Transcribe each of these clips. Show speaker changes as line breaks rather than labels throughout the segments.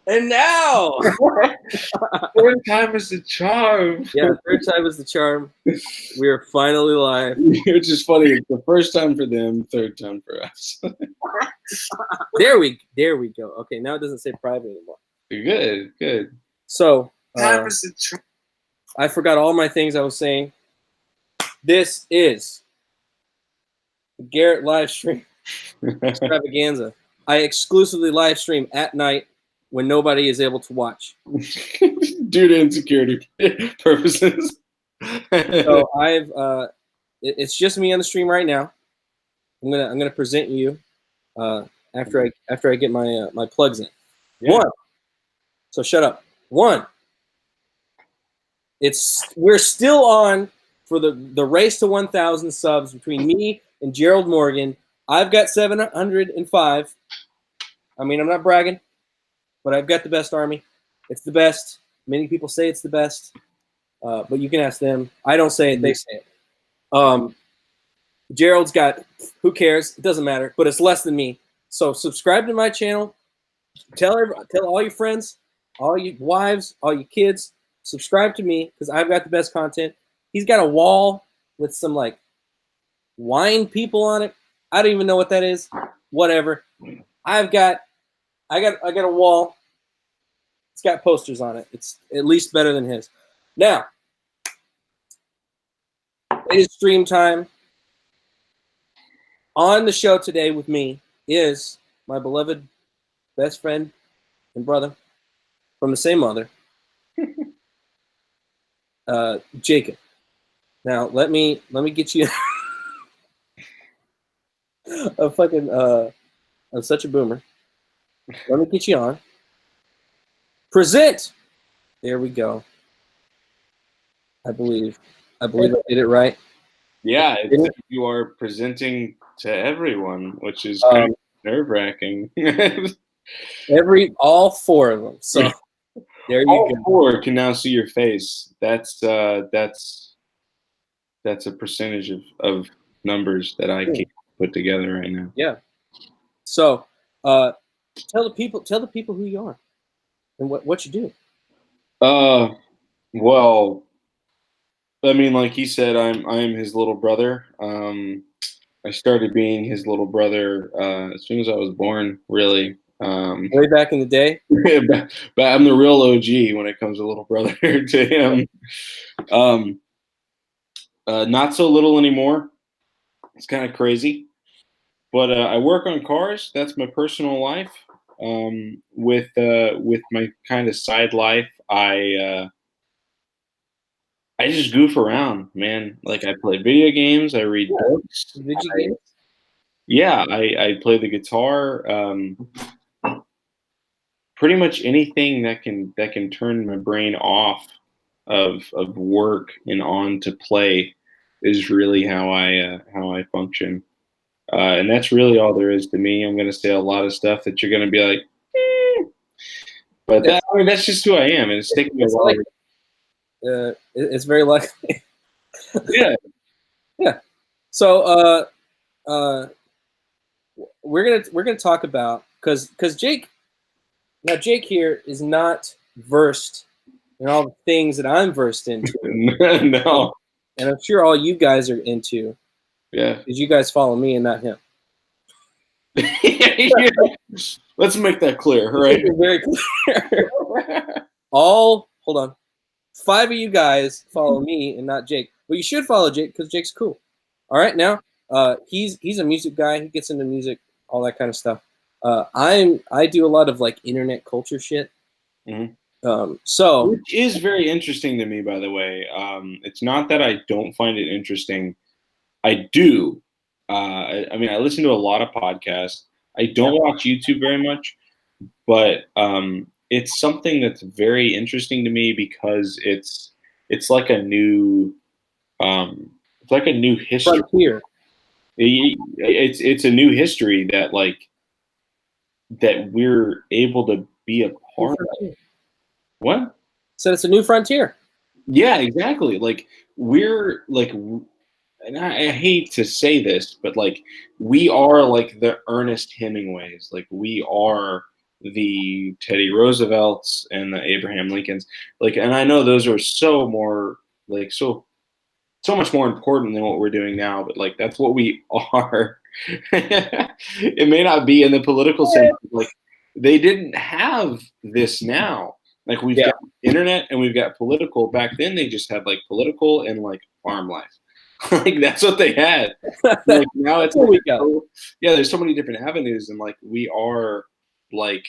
And now,
third time is the charm.
Yeah, third time is the charm. We are finally live.
Which is funny. It's the first time for them, third time for us.
There we go. Okay, now it doesn't say private anymore.
Good.
So,
Time is the charm.
I forgot all my things I was saying. This is the Garrett live stream extravaganza. I exclusively live stream at night when nobody is able to watch.
Due to insecurity purposes.
So it's just me on the stream right now. I'm gonna present you after I get my my plugs in. Yeah. 1. So shut up. 1. We're still on for the race to 1,000 subs between me and Gerald Morgan. I've got 705. I mean, I'm not bragging, but I've got the best army. It's the best. Many people say it's the best, but you can ask them. I don't say it; they say it. Gerald's got. Who cares? It doesn't matter. But it's less than me. So subscribe to my channel. Tell all your friends, all your wives, all your kids. Subscribe to me because I've got the best content. He's got a wall with some like wine people on it. I don't even know what that is. Whatever. I got a wall. It's got posters on it. It's at least better than his. Now, it is stream time. On the show today with me is my beloved best friend and brother from the same mother, Jacob. Now, let me get you a fucking I'm such a boomer. Let me get you on. Present. There we go. I believe I did it right.
Yeah, you are presenting to everyone, which is kind of nerve-wracking.
All 4 of them. So there you
all
go.
4 can now see your face. That's a percentage of numbers that I can put together right now.
Yeah. So tell the people who you are and what you do.
Well, I mean, like he said, I'm his little brother. I started being his little brother as soon as I was born, really.
Way back in the day?
But I'm the real OG when it comes to little brother to him. Not so little anymore. It's kind of crazy. But I work on cars. That's my personal life. With my kind of side life, I just goof around, man. Like I play video games, I read books.
Games?
Yeah, I play the guitar. Pretty much anything that can turn my brain off of work and on to play is really how I function. And that's really all there is to me. I'm going to say a lot of stuff that you're going to be like, but that's just who I am, and it's taking me a while.
It's very likely. Yeah. So we're gonna talk about because Jake here is not versed in all the things that I'm versed into.
No.
And I'm sure all you guys are into.
Yeah.
Because you guys follow me and not him.
Let's make that clear, right?
Very clear. Hold on. 5 of you guys follow me and not Jake. Well, you should follow Jake because Jake's cool. All right, now he's a music guy. He gets into music, all that kind of stuff. I do a lot of like internet culture shit.
Mm-hmm.
So
which is very interesting to me, by the way. It's not that I don't find it interesting. I do. I mean, I listen to a lot of podcasts. I don't watch YouTube very much, but it's something that's very interesting to me because it's like a new history.
Frontier.
It's a new history that we're able to be a part of. What?
So it's a new frontier.
Yeah, exactly. Like we're like, and I hate to say this, but like we are like the Ernest Hemingways. Like we are the Teddy Roosevelts and the Abraham Lincolns. Like, and I know those are so more like so much more important than what we're doing now, but like that's what we are. It may not be in the political sense, but, like they didn't have this now. Like we've
Yeah.
got internet and we've got political. Back then they just had like political and like farm life. Like that's what they had. Like now it's
what
like,
we got.
yeah, there's so many different avenues, and like we are like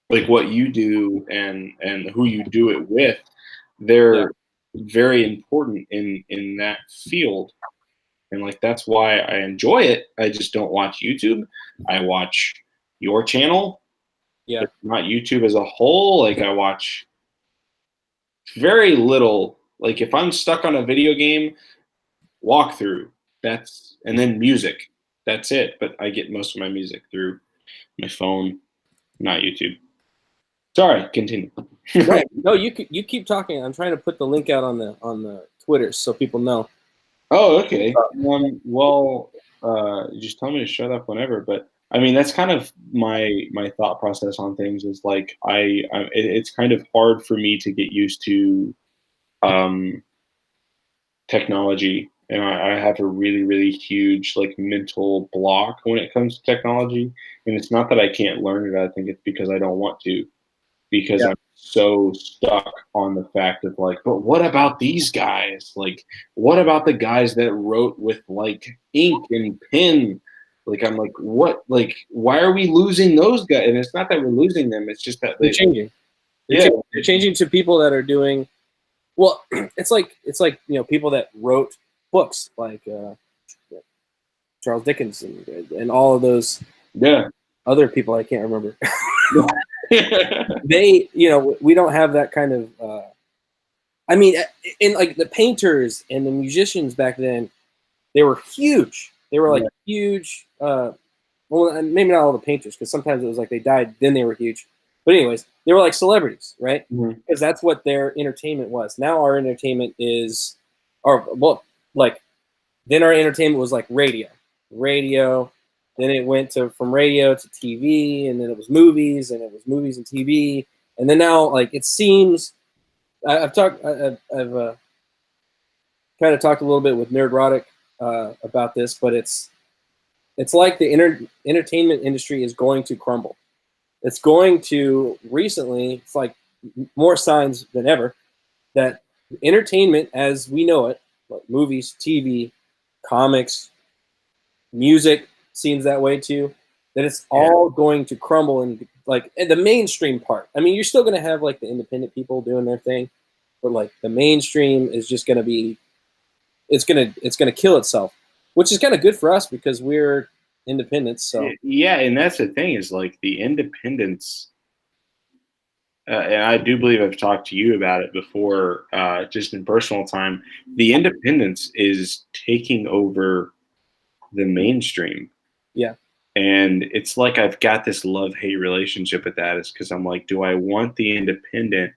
what you do and who you do it with, they're very important in that field. And like that's why I enjoy it. I just don't watch YouTube. I watch your channel,
Yeah.
but not YouTube as a whole. Like I watch very little. Like if I'm stuck on a video game walkthrough, that's and then music. That's it. But I get most of my music through my phone, not YouTube. Sorry, continue.
No, you keep talking. I'm trying to put the link out on the Twitter so people know.
Oh, okay. Well, you just tell me to shut up whenever. But I mean, that's kind of my thought process on things. Is like it's kind of hard for me to get used to um, technology, and I have a really huge like mental block when it comes to technology. And it's not that I can't learn it. I think it's because I don't want to, because
Yeah.
I'm so stuck on the fact of like, but what about these guys? Like, what about the guys that wrote with like ink and pen? Like, I'm like, what? Like, why are we losing those guys? And it's not that we're losing them; it's just that
They're changing.
Yeah.
They're changing to people that are doing. Well, it's like people that wrote books like Charles Dickens and all of those other people I can't remember. They, we don't have that kind of. I mean, in like the painters and the musicians back then, they were huge. They were like huge. Well, maybe not all the painters, because sometimes it was like they died, then they were huge. But anyways, they were like celebrities, right? Because that's what their entertainment was. Now our entertainment is, then our entertainment was like radio. Then it went from radio to TV, and then it was movies, and it was movies and TV, and then now like it seems. I've kind of talked a little bit with Nerdrotic about this, but it's like the entertainment industry is going to crumble. It's going to it's like more signs than ever that entertainment as we know it, like movies, TV, comics, music seems that way too, that it's all going to crumble and like the mainstream part. I mean, you're still going to have like the independent people doing their thing, but like the mainstream is just going to be, it's going to kill itself, which is kind of good for us because we're independents. So
yeah, and that's the thing is like the independence. And I do believe I've talked to you about it before, just in personal time. The independence is taking over the mainstream.
Yeah.
And it's like I've got this love-hate relationship with that. Is because I'm like, do I want the independent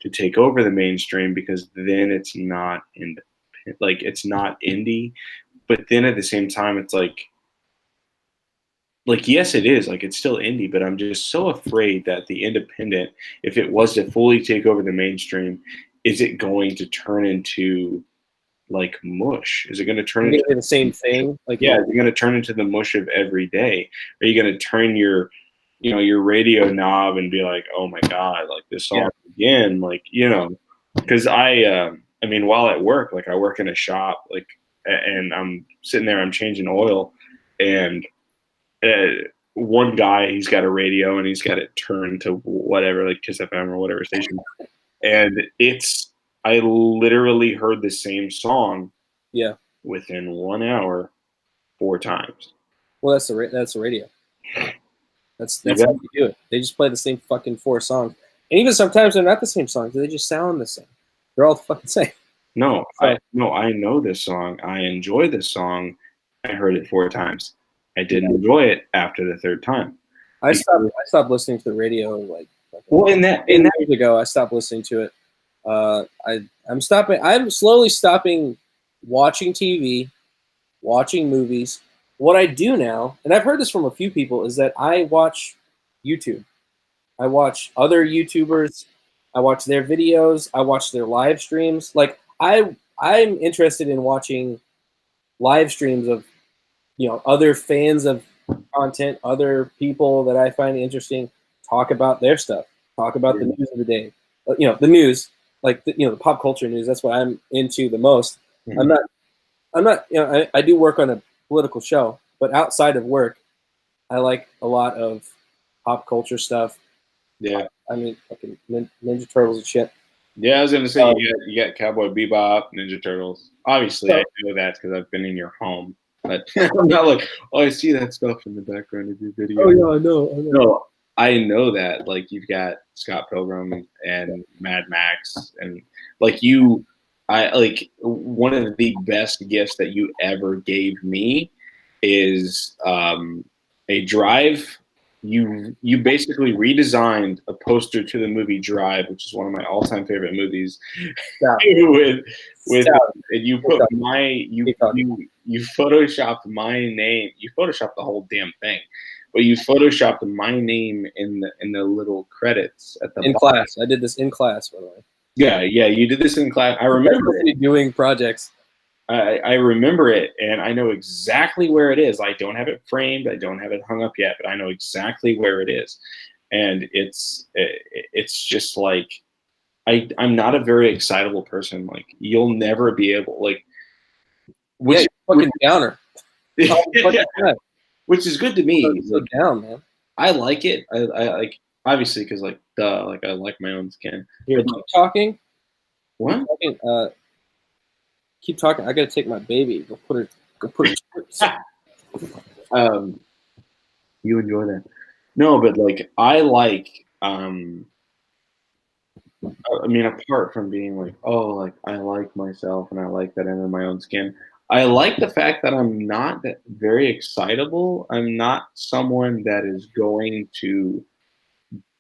to take over the mainstream? Because then it's not it's not indie. But then at the same time, it's like yes, it is. Like it's still indie, but I'm just so afraid that the independent, if it was to fully take over the mainstream, is it going to turn into like mush? Is it going to turn into
the same thing? Like
is it going to turn into the mush of every day? Are you going to turn your your radio knob and be like, oh my god, like this song again? Like because I mean, while at work, like I work in a shop, like, and I'm sitting there, I'm changing oil, and one guy, he's got a radio and he's got it turned to whatever, like Kiss FM or whatever station, and I literally heard the same song within 1 hour 4 times.
Well, that's the radio. That's how you do it. They just play the same fucking 4 songs, and even sometimes they're not the same songs. They just sound the same. They're all the fucking same.
No, I know this song. I enjoy this song. I heard it 4 times. I didn't enjoy it after the 3rd time.
I stopped listening to the radio like
years
ago. I stopped listening to it. I'm slowly stopping watching TV, watching movies. What I do now, and I've heard this from a few people, is that I watch YouTube. I watch other YouTubers. I watch their videos. I watch their live streams. Like I'm interested in watching live streams of other fans of content, other people that I find interesting, talk about their stuff, talk about the news of the day. The news, like the pop culture news. That's what I'm into the most.
Mhm.
I'm not. I do work on a political show, but outside of work, I like a lot of pop culture stuff.
Yeah.
I mean, fucking Ninja Turtles and shit.
Yeah, I was gonna say you got Cowboy Bebop, Ninja Turtles. Obviously, I know that because I've been in your home. But I'm not like, oh, I see that stuff in the background of your video.
Oh yeah, I know.
No, I know that. Like you've got Scott Pilgrim and Mad Max, and like I like one of the best gifts that you ever gave me is a Drive. You basically redesigned a poster to the movie Drive, which is one of my all-time favorite movies.
Yeah.
with and you put you photoshopped my name. You photoshopped the whole damn thing, but you photoshopped my name in the little credits at the
In
bottom.
class, I did this in class, by the way.
Yeah, you did this in class. I remember it.
Doing projects.
I remember it, and I know exactly where it is. I don't have it framed. I don't have it hung up yet, but I know exactly where it is. And it's just like I'm not a very excitable person. Like you'll never be able like.
Which, yeah, fucking downer.
Which is good to me.
So down, man.
I like it. I like obviously because like like I like my own skin.
Here, keep talking.
What?
Keep talking. I gotta take my baby. Go put her.
You enjoy that? No, but like I like. I mean, apart from being like, oh, like I like myself and I like that I'm in my own skin. I like the fact that I'm not that very excitable. I'm not someone that is going to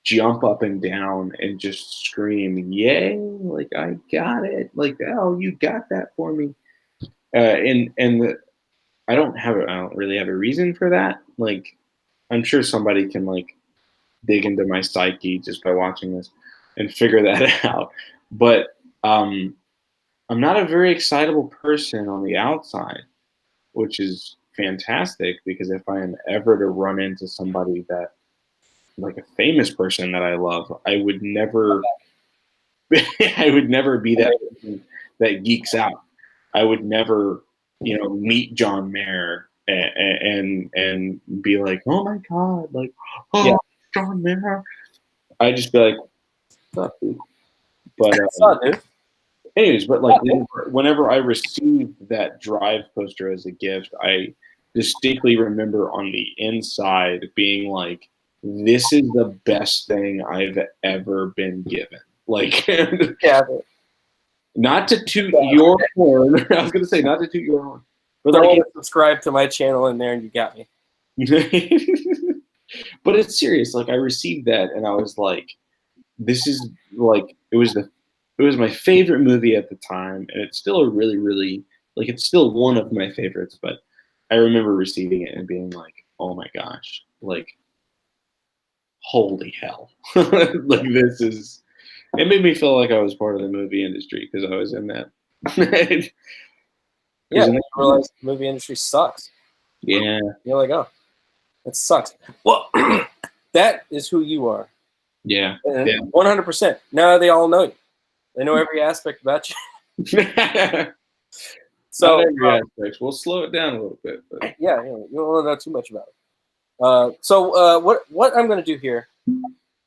jump up and down and just scream, "Yay! Like I got it! Like oh, you got that for me!" I don't really have a reason for that. Like I'm sure somebody can like dig into my psyche just by watching this and figure that out. But I'm not a very excitable person on the outside, which is fantastic because if I am ever to run into somebody that like a famous person that I love, I would never I would never be that person that geeks out. I would never, meet John Mayer and be like, oh my god, like, oh yeah. John Mayer. I just be like, fuck you. But anyways, but like whenever I received that Drive poster as a gift, I distinctly remember on the inside being like, this is the best thing I've ever been given. Like, not to toot your horn. I was going to say, not to toot your horn.
But like, subscribe to my channel in there and you got me.
But it's serious. Like, I received that and I was like, this is like, it was my favorite movie at the time. And it's still a really, really, like, it's still one of my favorites. But I remember receiving it and being like, oh my gosh, like, holy hell. Like, this is, it made me feel like I was part of the movie industry because I was in that.
Yeah, I realized the movie industry sucks.
Yeah.
You're like, oh, it sucks. Well, that is who you are.
Yeah.
100%. Now they all know you. They know every aspect about you.
So every aspect. We'll slow it down a little bit. But.
Yeah, you don't want to know too much about it. So what I'm going to do here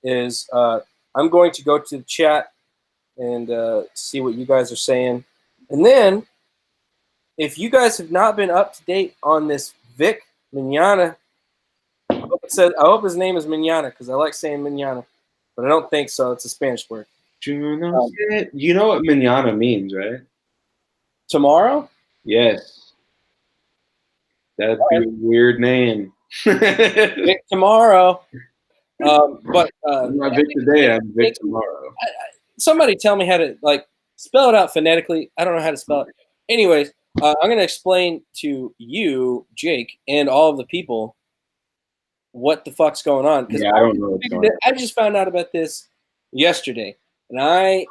is I'm going to go to the chat and see what you guys are saying. And then, if you guys have not been up to date on this Vic Mignogna, I hope his name is Mignogna because I like saying Mignogna, but I don't think so. It's a Spanish word.
You know what Mignogna means, right?
Tomorrow?
Yes. That'd be a weird name.
Vic tomorrow. But
I'm not Vic today. I'm Vic tomorrow.
Somebody tell me how to spell it out phonetically. I don't know how to spell it. Anyways, I'm going to explain to you, Jake, and all of the people what the fuck's going on. Because
Yeah, I don't know what's going on.
I just found out about this yesterday, and I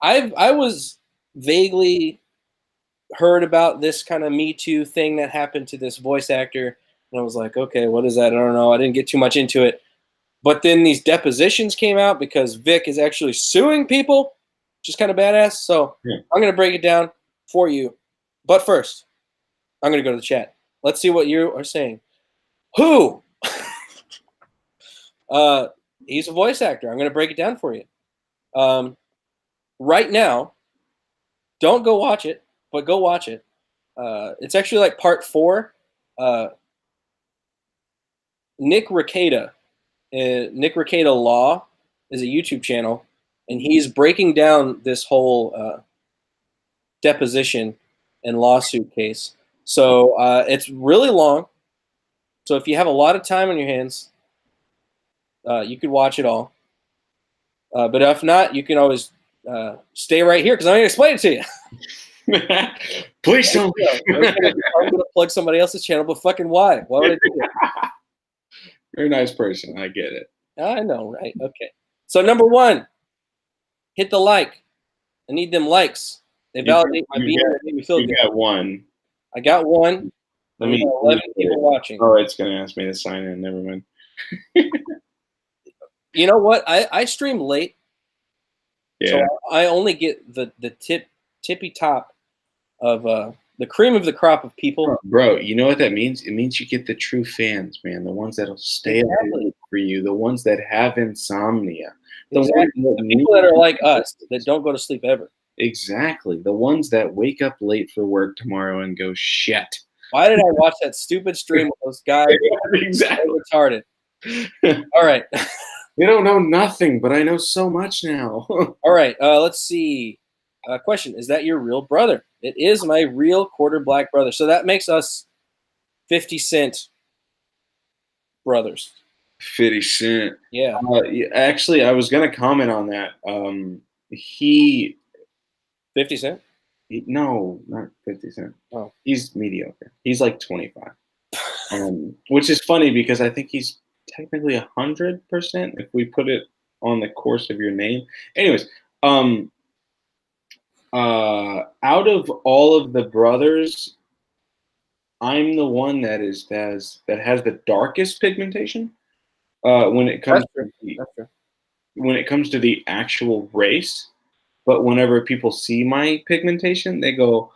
was vaguely heard about this kind of Me Too thing that happened to this voice actor, and I was like, okay, what is that? I don't know. I didn't get too much into it. But then these depositions came out because Vic is actually suing people, which is kind of badass. So
Yeah.
I'm going to break it down for you. But first, I'm going to go to the chat. Let's see what you are saying. Who? He's a voice actor. I'm going to break it down for you. Right now, don't go watch it, but go watch it. It's actually like part 4. Nick Rekieta Law is a YouTube channel, and he's breaking down this whole deposition and lawsuit case. So it's really long. So if you have a lot of time on your hands, you could watch it all. But if not, you can always stay right here because I'm going to explain it to you.
Please don't.
I'm going to plug somebody else's channel, but fucking why? Why would I do that?
You're a nice person. I get it.
I know, right? Okay. So number 1, hit the like. I need them likes. They validate my being. They make me feel good.
You got 1.
I got 1.
Let me.
11 people watching.
Oh, it's gonna ask me to sign in. Never mind.
You know what? I stream late,
Yeah.
so I only get the tippy top of the cream of the crop of people.
Bro, you know what that means? It means you get the true fans, man. The ones that'll stay up for you. The ones that have insomnia. The
people that are like us that don't go to sleep ever.
Exactly. The ones that wake up late for work tomorrow and go, shit.
Why did I watch that stupid stream with those guys?
Exactly.
Retarded. All right.
You don't know nothing, but I know so much now.
All right. Let's see. Question: is that your real brother? It is my real quarter black brother. So that makes us 50 Cent brothers.
50 Cent.
Yeah.
Actually, I was gonna comment on that.
50 Cent?
No, not 50 Cent.
Oh.
He's mediocre. He's like 25. Which is funny because I think he's technically 100% if we put it on the course of your name. Anyways, out of all of the brothers, I'm the one that has the darkest pigmentation. When it comes to the actual race. But whenever people see my pigmentation, they go,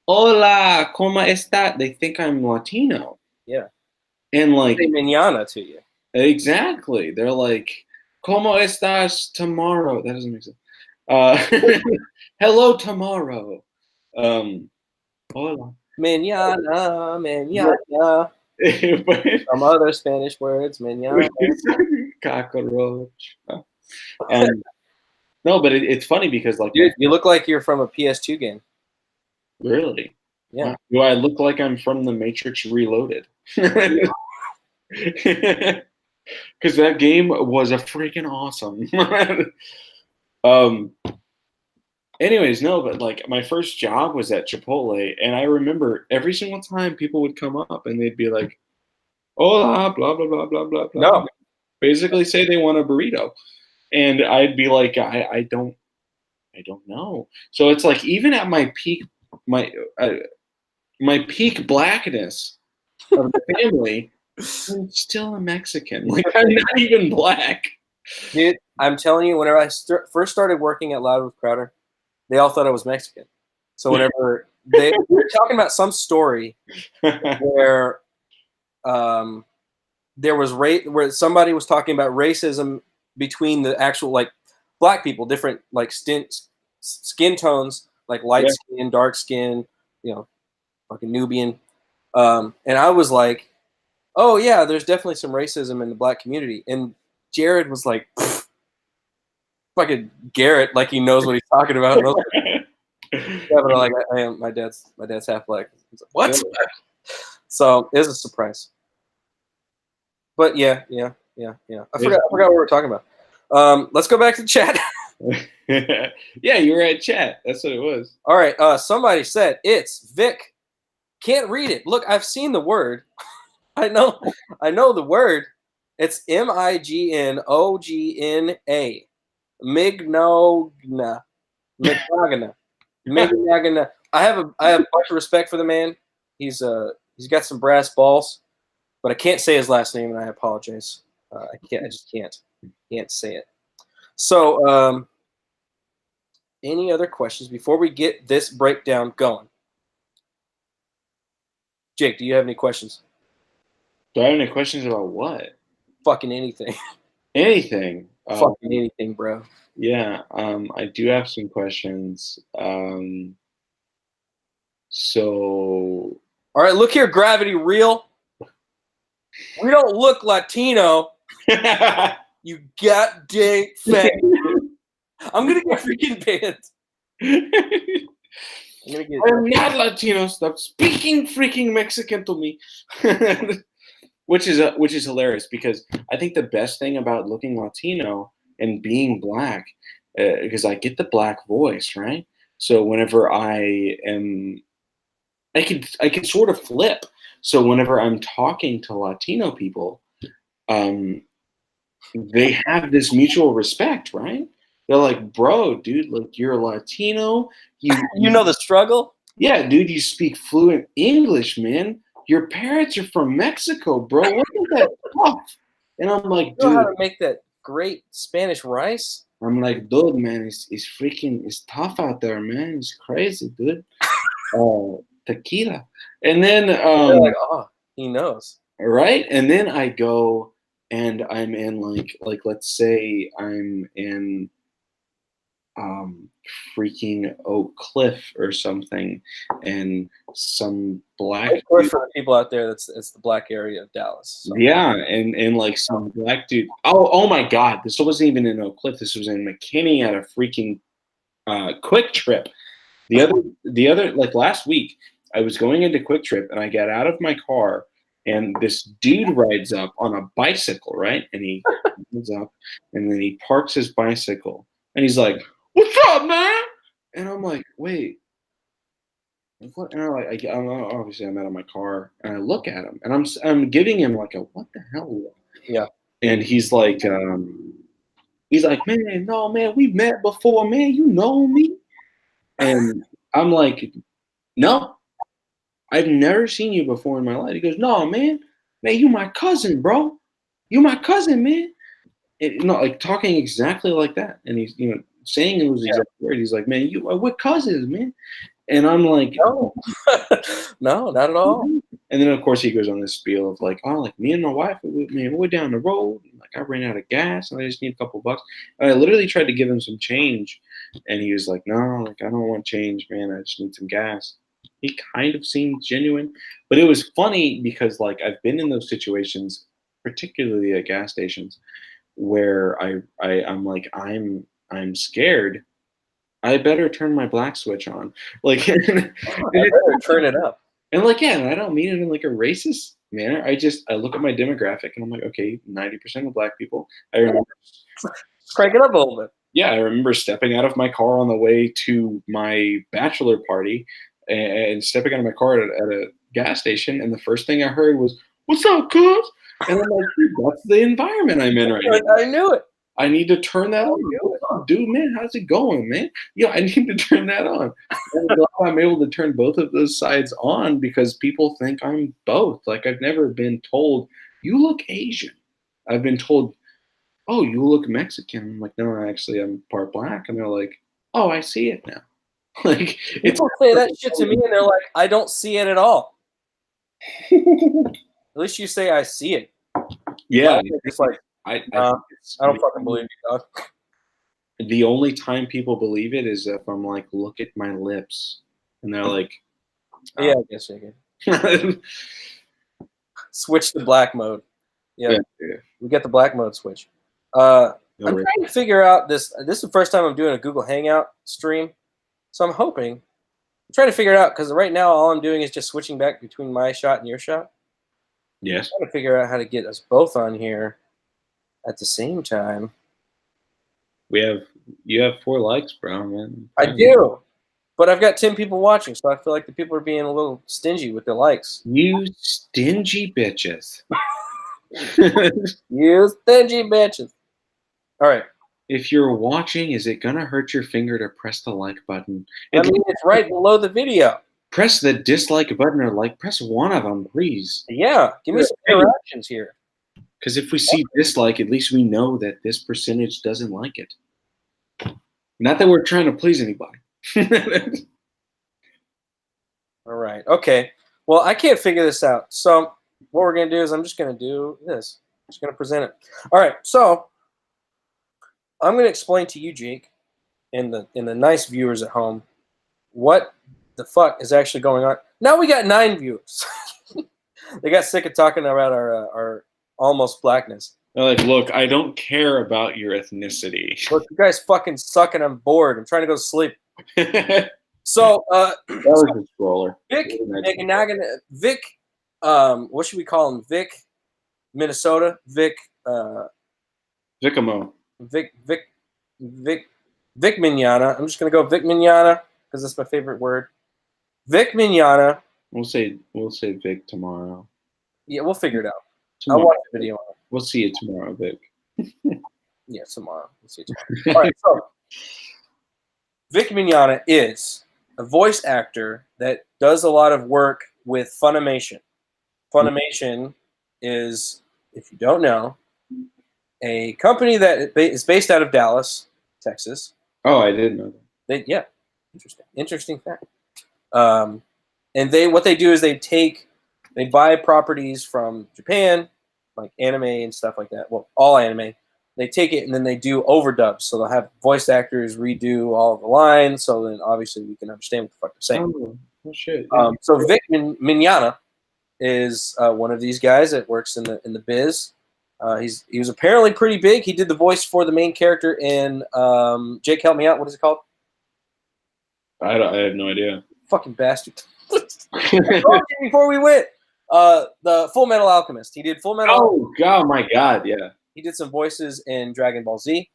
"Hola, ¿cómo está?" They think I'm Latino.
Yeah.
And like,
say mañana to you.
Exactly. They're like, "¿Cómo estás tomorrow?" That doesn't make sense. Hello tomorrow. Hola.
Mañana. Some other Spanish words, mañana.
Cockroach. No, but it's funny because like,
dude, you look like you're from a PS2 game.
Really?
Yeah.
Do I look like I'm from the Matrix Reloaded? Because that game was a freaking awesome. Anyways, no, but like my first job was at Chipotle, and I remember every single time people would come up and they'd be like, "Hola, blah blah blah blah blah blah."
No.
Basically, say they want a burrito, and I'd be like, I don't know. So it's like even at my peak, my peak blackness of the family, I'm still a Mexican. Like I'm not even black.
Dude, I'm telling you, whenever I first started working at Loud with Crowder, they all thought I was Mexican. So whenever we were talking about some story where there was where somebody was talking about racism between the actual like black people, different like skin tones, like light skin, dark skin, fucking Nubian. And I was like, oh yeah, there's definitely some racism in the black community. And Jared was like, fucking Garrett, like he knows what he's talking about. And I was like, I am. My dad's half black. He's like, what? So it was a surprise. But yeah. I forgot what we were talking about. Let's go back to chat.
Yeah, you were at chat. That's what it was.
All right. Somebody said it's Vic. Can't read it. Look, I've seen the word. I know the word. It's Mignogna. Mignogna. Mignogna. Mignogna. I have a bunch of respect for the man. He's got some brass balls, but I can't say his last name, and I apologize. I can't. I just can't say it. So, any other questions before we get this breakdown going? Jake, do you have any questions?
Do I have any questions about what?
Fucking anything.
Anything.
Fucking anything, bro.
Yeah, I do have some questions. So,
All right, look here, Gravity Real. We don't look Latino. You goddamn fag. I'm gonna get freaking banned.
I'm not Latino. Stop speaking freaking Mexican to me. Which is hilarious because I think the best thing about looking Latino and being black, because I get the black voice, right? So whenever I can sort of flip. So whenever I'm talking to Latino people, they have this mutual respect, right? They're like, bro, dude, like you're Latino.
You know the struggle?
Yeah, dude, you speak fluent English, man. Your parents are from Mexico, bro. Wasn't that tough? And I'm like,
You know how
dude.
to make that great Spanish rice?
I'm like, dude, man, it's tough out there, man. It's crazy, dude. Tequila. And then
They're like, oh, he knows.
right? And then I go and I'm in like let's say I'm in freaking Oak Cliff or something, and some black
Of course,
dude,
for the people out there, it's the black area of Dallas. So.
yeah, and like some black dude. Oh my God, this wasn't even in Oak Cliff. This was in McKinney at a freaking Quick Trip. The other like last week, I was going into Quick Trip and I got out of my car and this dude rides up on a bicycle, right? And he comes up and then he parks his bicycle and he's like, "What's up, man?" And I'm like, "Wait, what?" And obviously I'm out of my car and I look at him and I'm giving him like a what the hell?
Yeah.
And he's like, "Man, no, man, we met before, man. You know me." And I'm like, "No, I've never seen you before in my life." He goes, "No, man, you my cousin, bro. You my cousin, man." Like talking exactly like that. And he's, saying those exact words. He's like, "Man, we're cousins, man." And I'm like,
No, no, not at all.
And then of course he goes on this spiel of like, "Oh, like me and my wife, we're down the road. Like I ran out of gas and I just need a couple bucks." And I literally tried to give him some change, and he was like, "No, like I don't want change, man. I just need some gas." He kind of seemed genuine, but it was funny because like I've been in those situations, particularly at gas stations, where I'm like I'm scared. I better turn my black switch on, like,
I better turn it up.
and like, yeah, and I don't mean it in like a racist manner. I look at my demographic and I'm like, okay, 90% of black people. I remember
Crank it up a little bit.
Yeah, I remember stepping out of my car on the way to my bachelor party and stepping out of my car at a gas station, and the first thing I heard was, "What's up, cuz?" And I'm like, dude, that's the environment I'm in right now.
I knew it.
I need to turn that on. What's up, dude, man? How's it going, man? Yeah, I need to turn that on. And I'm glad I'm able to turn both of those sides on because people think I'm both. Like, I've never been told, "You look Asian." I've been told, "Oh, you look Mexican." I'm like, "No, actually, I'm part black." And they're like, "Oh, I see it now." Like, it's
People say that shit to me, and they're like, "I don't see it at all." At least you say I see it.
yeah.
It's like
I
don't fucking believe you, dog.
the only time people believe it is if I'm like, "Look at my lips," and they're like,
Yeah, I guess you can. Switch to black mode. Yeah,
yeah.
we get the black mode switch. I'm
No,
trying to figure out this. This is the first time I'm doing a Google Hangout stream, so I'm trying to figure it out because right now all I'm doing is just switching back between my shot and your shot.
Yes.
I'm trying to figure out how to get us both on here at the same time.
You have 4 likes, bro, man.
I do, but I've got 10 people watching, so I feel like the people are being a little stingy with their likes.
You stingy bitches.
You stingy bitches. All right.
If you're watching, is it gonna hurt your finger to press the like button?
I mean, it's right below the video.
Press the dislike button or like. Press one of them, please.
Yeah, give me some interactions here.
Because if we see dislike, at least we know that this percentage doesn't like it. Not that we're trying to please anybody.
All right. Okay. Well, I can't figure this out. So what we're gonna do is I'm just gonna do this. I'm just gonna present it. All right. So I'm gonna explain to you, Jake, and the nice viewers at home, what the fuck is actually going on. Now we got 9 viewers. They got sick of talking about our almost blackness.
They're like, look, I don't care about your ethnicity.
Look, you guys fucking suck and I'm bored. I'm trying to go to sleep.
That
So
was a scroller.
Vic, what should we call him? Vic, Minnesota. Vic,
Vicamo.
Vic Mignana. I'm just gonna go Vic Mignana because that's my favorite word. Vic Mignana.
We'll say Vic tomorrow.
Yeah, we'll figure it out.
Tomorrow.
I'll watch the video on it.
We'll see you tomorrow, Vic.
Yeah, tomorrow. We'll see you tomorrow. All right, so Vic Mignana is a voice actor that does a lot of work with Funimation. Funimation is, if you don't know, a company that is based out of Dallas, Texas.
Oh, I didn't know that.
Yeah, interesting fact. And what they do is they buy properties from Japan, like anime and stuff like that. Well, all anime. They take it and then they do overdubs. So they'll have voice actors redo all of the lines. So then obviously we can understand what the fuck they're saying.
Oh shit.
So Vic Mignana is one of these guys that works in the biz. He was apparently pretty big. He did the voice for the main character in Jake, help me out. What is it called?
I have no idea.
Fucking bastard. Before we went, the Full Metal Alchemist. He did Full Metal.
Oh God, my God, yeah.
He did some voices in Dragon Ball Z,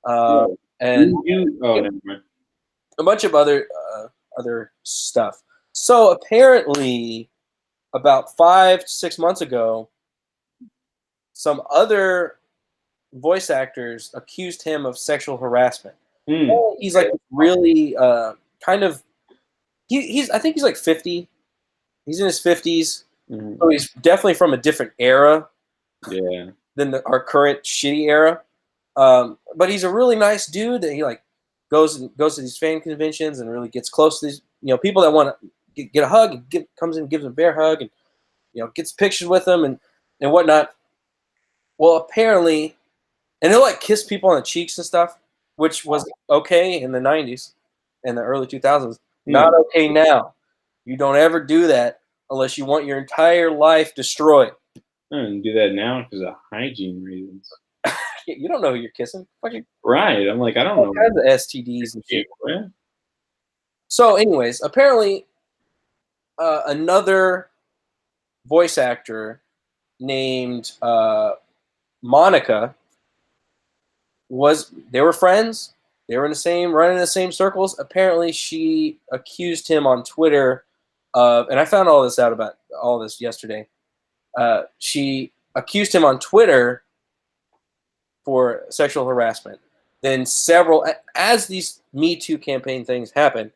Yeah.
and
never mind.
a bunch of other stuff. So apparently, about 5 to 6 months ago, some other voice actors accused him of sexual harassment. He's like really kind of. I think he's like 50. He's in his 50s.
Mm-hmm.
So he's definitely from a different era.
Yeah.
Than our current shitty era. But he's a really nice dude that he like goes to these fan conventions and really gets close to these people that want to get a hug and comes in and gives them a bear hug and gets pictures with them and whatnot. Well, apparently, and he'll like kiss people on the cheeks and stuff, which was okay in the 90s and the early 2000s. Not okay now. You don't ever do that unless you want your entire life destroyed.
I don't do that now because of hygiene reasons.
You don't know who you're kissing. Fucking
right. I'm like, I don't know.
All kinds of STDs and shit.
Yeah.
So, anyways, apparently, another voice actor named Monica they were friends. They were running in the same circles. Apparently, she accused him on Twitter of, and I found all this out about all this yesterday. She accused him on Twitter for sexual harassment. Then as these Me Too campaign things happen,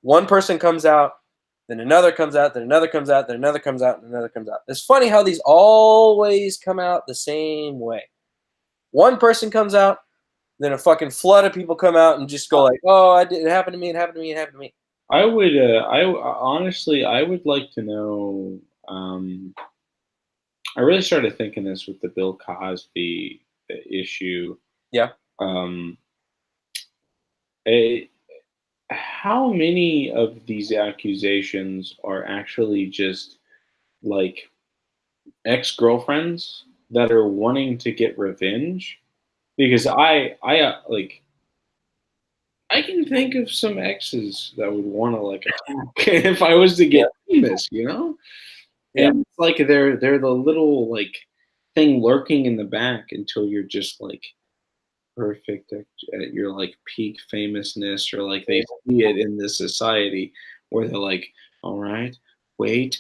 one person comes out, then another comes out, then another comes out, then another comes out, and another comes out. It's funny how these always come out the same way. One person comes out, then a fucking flood of people come out and just go like, "Oh, it happened to me, it happened to me, it happened to me."
I would, honestly, I would like to know. I really started thinking this with the Bill Cosby issue.
Yeah.
How many of these accusations are actually just like ex-girlfriends that are wanting to get revenge? Because I can think of some exes that would want to like attack if I was to get famous,
Yeah.
And it's like they're the little like thing lurking in the back until you're just like perfect at your like peak famousness, or like they see it in this society where they're like, all right, wait.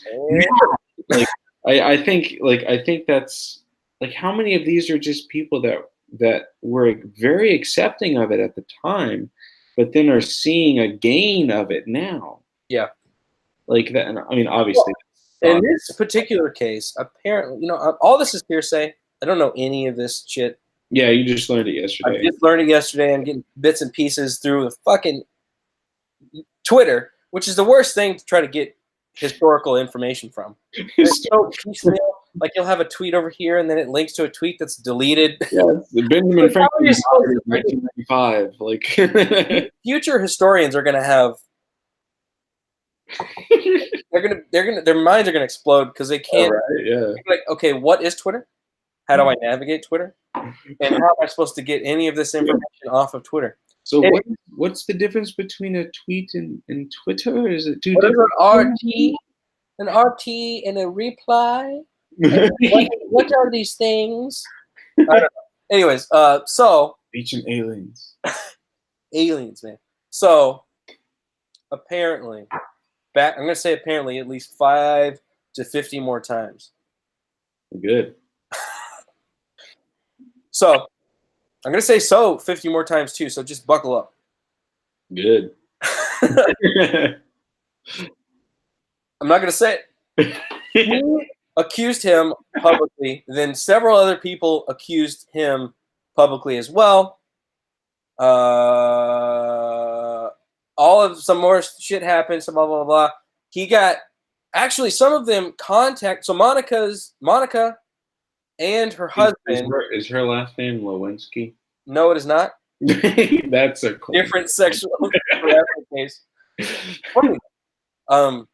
Like I think that's like how many of these are just people that were very accepting of it at the time, but then are seeing a gain of it now,
Yeah.
like that. And I mean,
Well,
obviously,
in
thought,
this particular case, apparently, all this is hearsay. I don't know any of this shit.
yeah, you just learned it
I
yesterday.
just learned it yesterday. I'm getting bits and pieces through the fucking Twitter, which is the worst thing to try to get historical information from. It's so piecemeal. Like you'll have a tweet over here, and then it links to a tweet that's deleted.
Yeah, the Benjamin
Like, how are you
Franklin
supposed
died
to
in 1995. Like,
future historians are going to have their minds are going to explode because they
all
can't.
right, yeah.
Like, okay, what is Twitter? How do I navigate Twitter? And how am I supposed to get any of this information off of Twitter?
So
Hey,
what's the difference between a tweet and Twitter? Is it two
what is
different?
an RT, and a reply? What are these things? I don't know. Anyways, so
Ancient aliens.
aliens, man. So apparently, I'm gonna say apparently at least 5 to 50 more times.
Good.
So I'm gonna say 50 more times too. So just buckle up.
Good.
I'm not gonna say it. He accused him publicly. Then several other people accused him publicly as well. Some more shit happened. Some blah blah blah. He got actually some of them contact. So Monica and her husband.
Is her last name Lewinsky?
No, it is not.
That's a cool.
Different sexual harassment case. Funny. I'm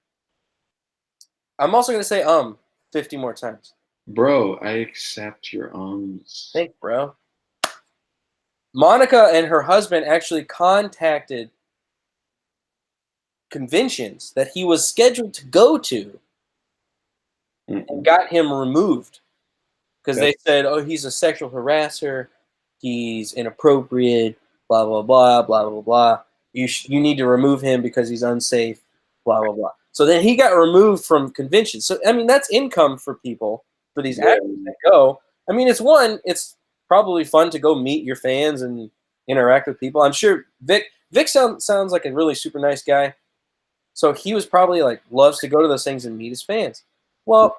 also gonna say 50 more times.
Bro, I accept your ums.
Thanks, bro. Monica and her husband actually contacted conventions that he was scheduled to go to and got him removed because they said, "Oh, he's a sexual harasser. He's inappropriate. Blah blah blah blah blah blah. You need to remove him because he's unsafe. Blah blah blah." So then he got removed from conventions. So I mean, that's income for people, for these actors that go. I mean, it's probably fun to go meet your fans and interact with people. I'm sure Vic sounds like a really super nice guy. So he was probably like loves to go to those things and meet his fans. Well,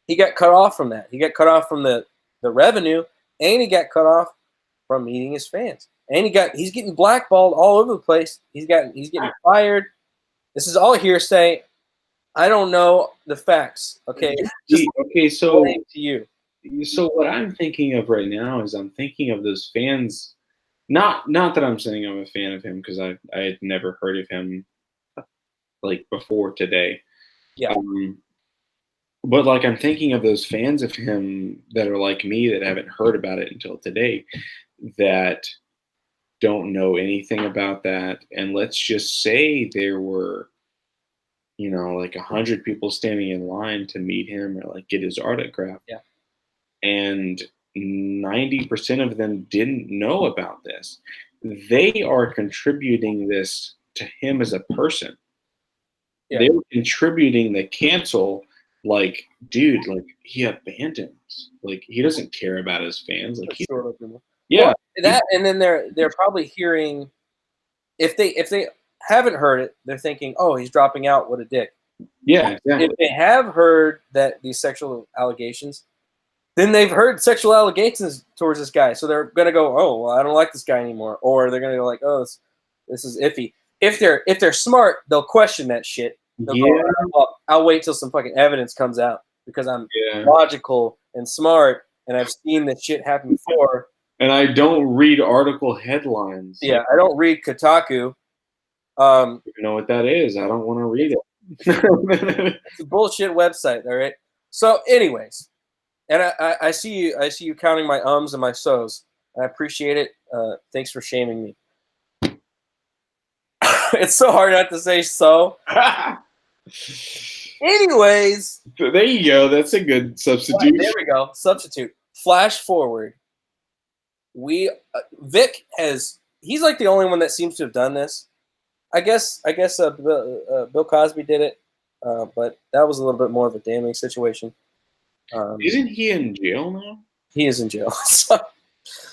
he got cut off from that. He got cut off from the revenue, and he got cut off from meeting his fans. And he's getting blackballed all over the place. He's getting fired. This is all hearsay. I don't know the facts. Okay.
Okay, so
to you.
So what I'm thinking of right now is I'm thinking of those fans. Not that I'm saying I'm a fan of him because I had never heard of him like before today.
Yeah.
But like I'm thinking of those fans of him that are like me that haven't heard about it until today, that don't know anything about that. And let's just say there were, like 100 people standing in line to meet him or like get his autograph.
Yeah.
And 90% of them didn't know about this. They are contributing this to him as a person. Yeah. They're contributing the cancel. Like, dude, like he abandons. Like he doesn't care about his fans. Like
yeah, well, that, and then they're probably hearing, if they haven't heard it, they're thinking, oh, he's dropping out. What a dick.
Yeah, exactly.
If they have heard that these sexual allegations, then they've heard sexual allegations towards this guy, so they're gonna go, oh, well, I don't like this guy anymore, or they're gonna go like, oh, this is iffy. If they're smart, they'll question that shit. They'll go, well, I'll wait till some fucking evidence comes out because I'm logical and smart, and I've seen this shit happen before.
And I don't read article headlines.
Yeah, I don't read Kotaku.
You know what that is? I don't want to read it.
It's a bullshit website, all right? So, anyways, and I see you counting my ums and my so's. I appreciate it. Thanks for shaming me. It's so hard not to say so. Anyways.
There you go. That's a good substitute.
There we go. Substitute. Flash forward. Vic he's like the only one that seems to have done this. I guess Bill Cosby did it, but that was a little bit more of a damning situation.
Isn't he in jail now?
He is in jail. So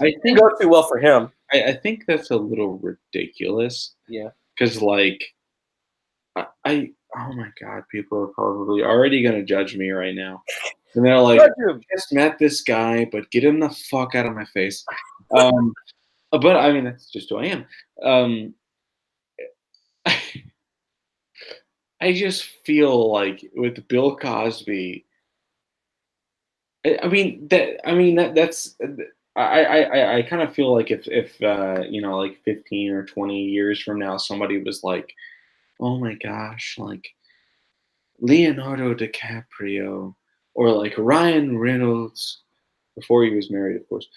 I
it
think
goes too well for him.
I think that's a little ridiculous.
Yeah.
Because like oh my god, people are probably already gonna judge me right now. And they're like, just met this guy, but get him the fuck out of my face. Um, but I mean, that's just who I am. Um, I just feel like with Bill Cosby, that's I kind of feel like if like 15 or 20 years from now somebody was like, oh my gosh, like Leonardo DiCaprio or like Ryan Reynolds before he was married, of course.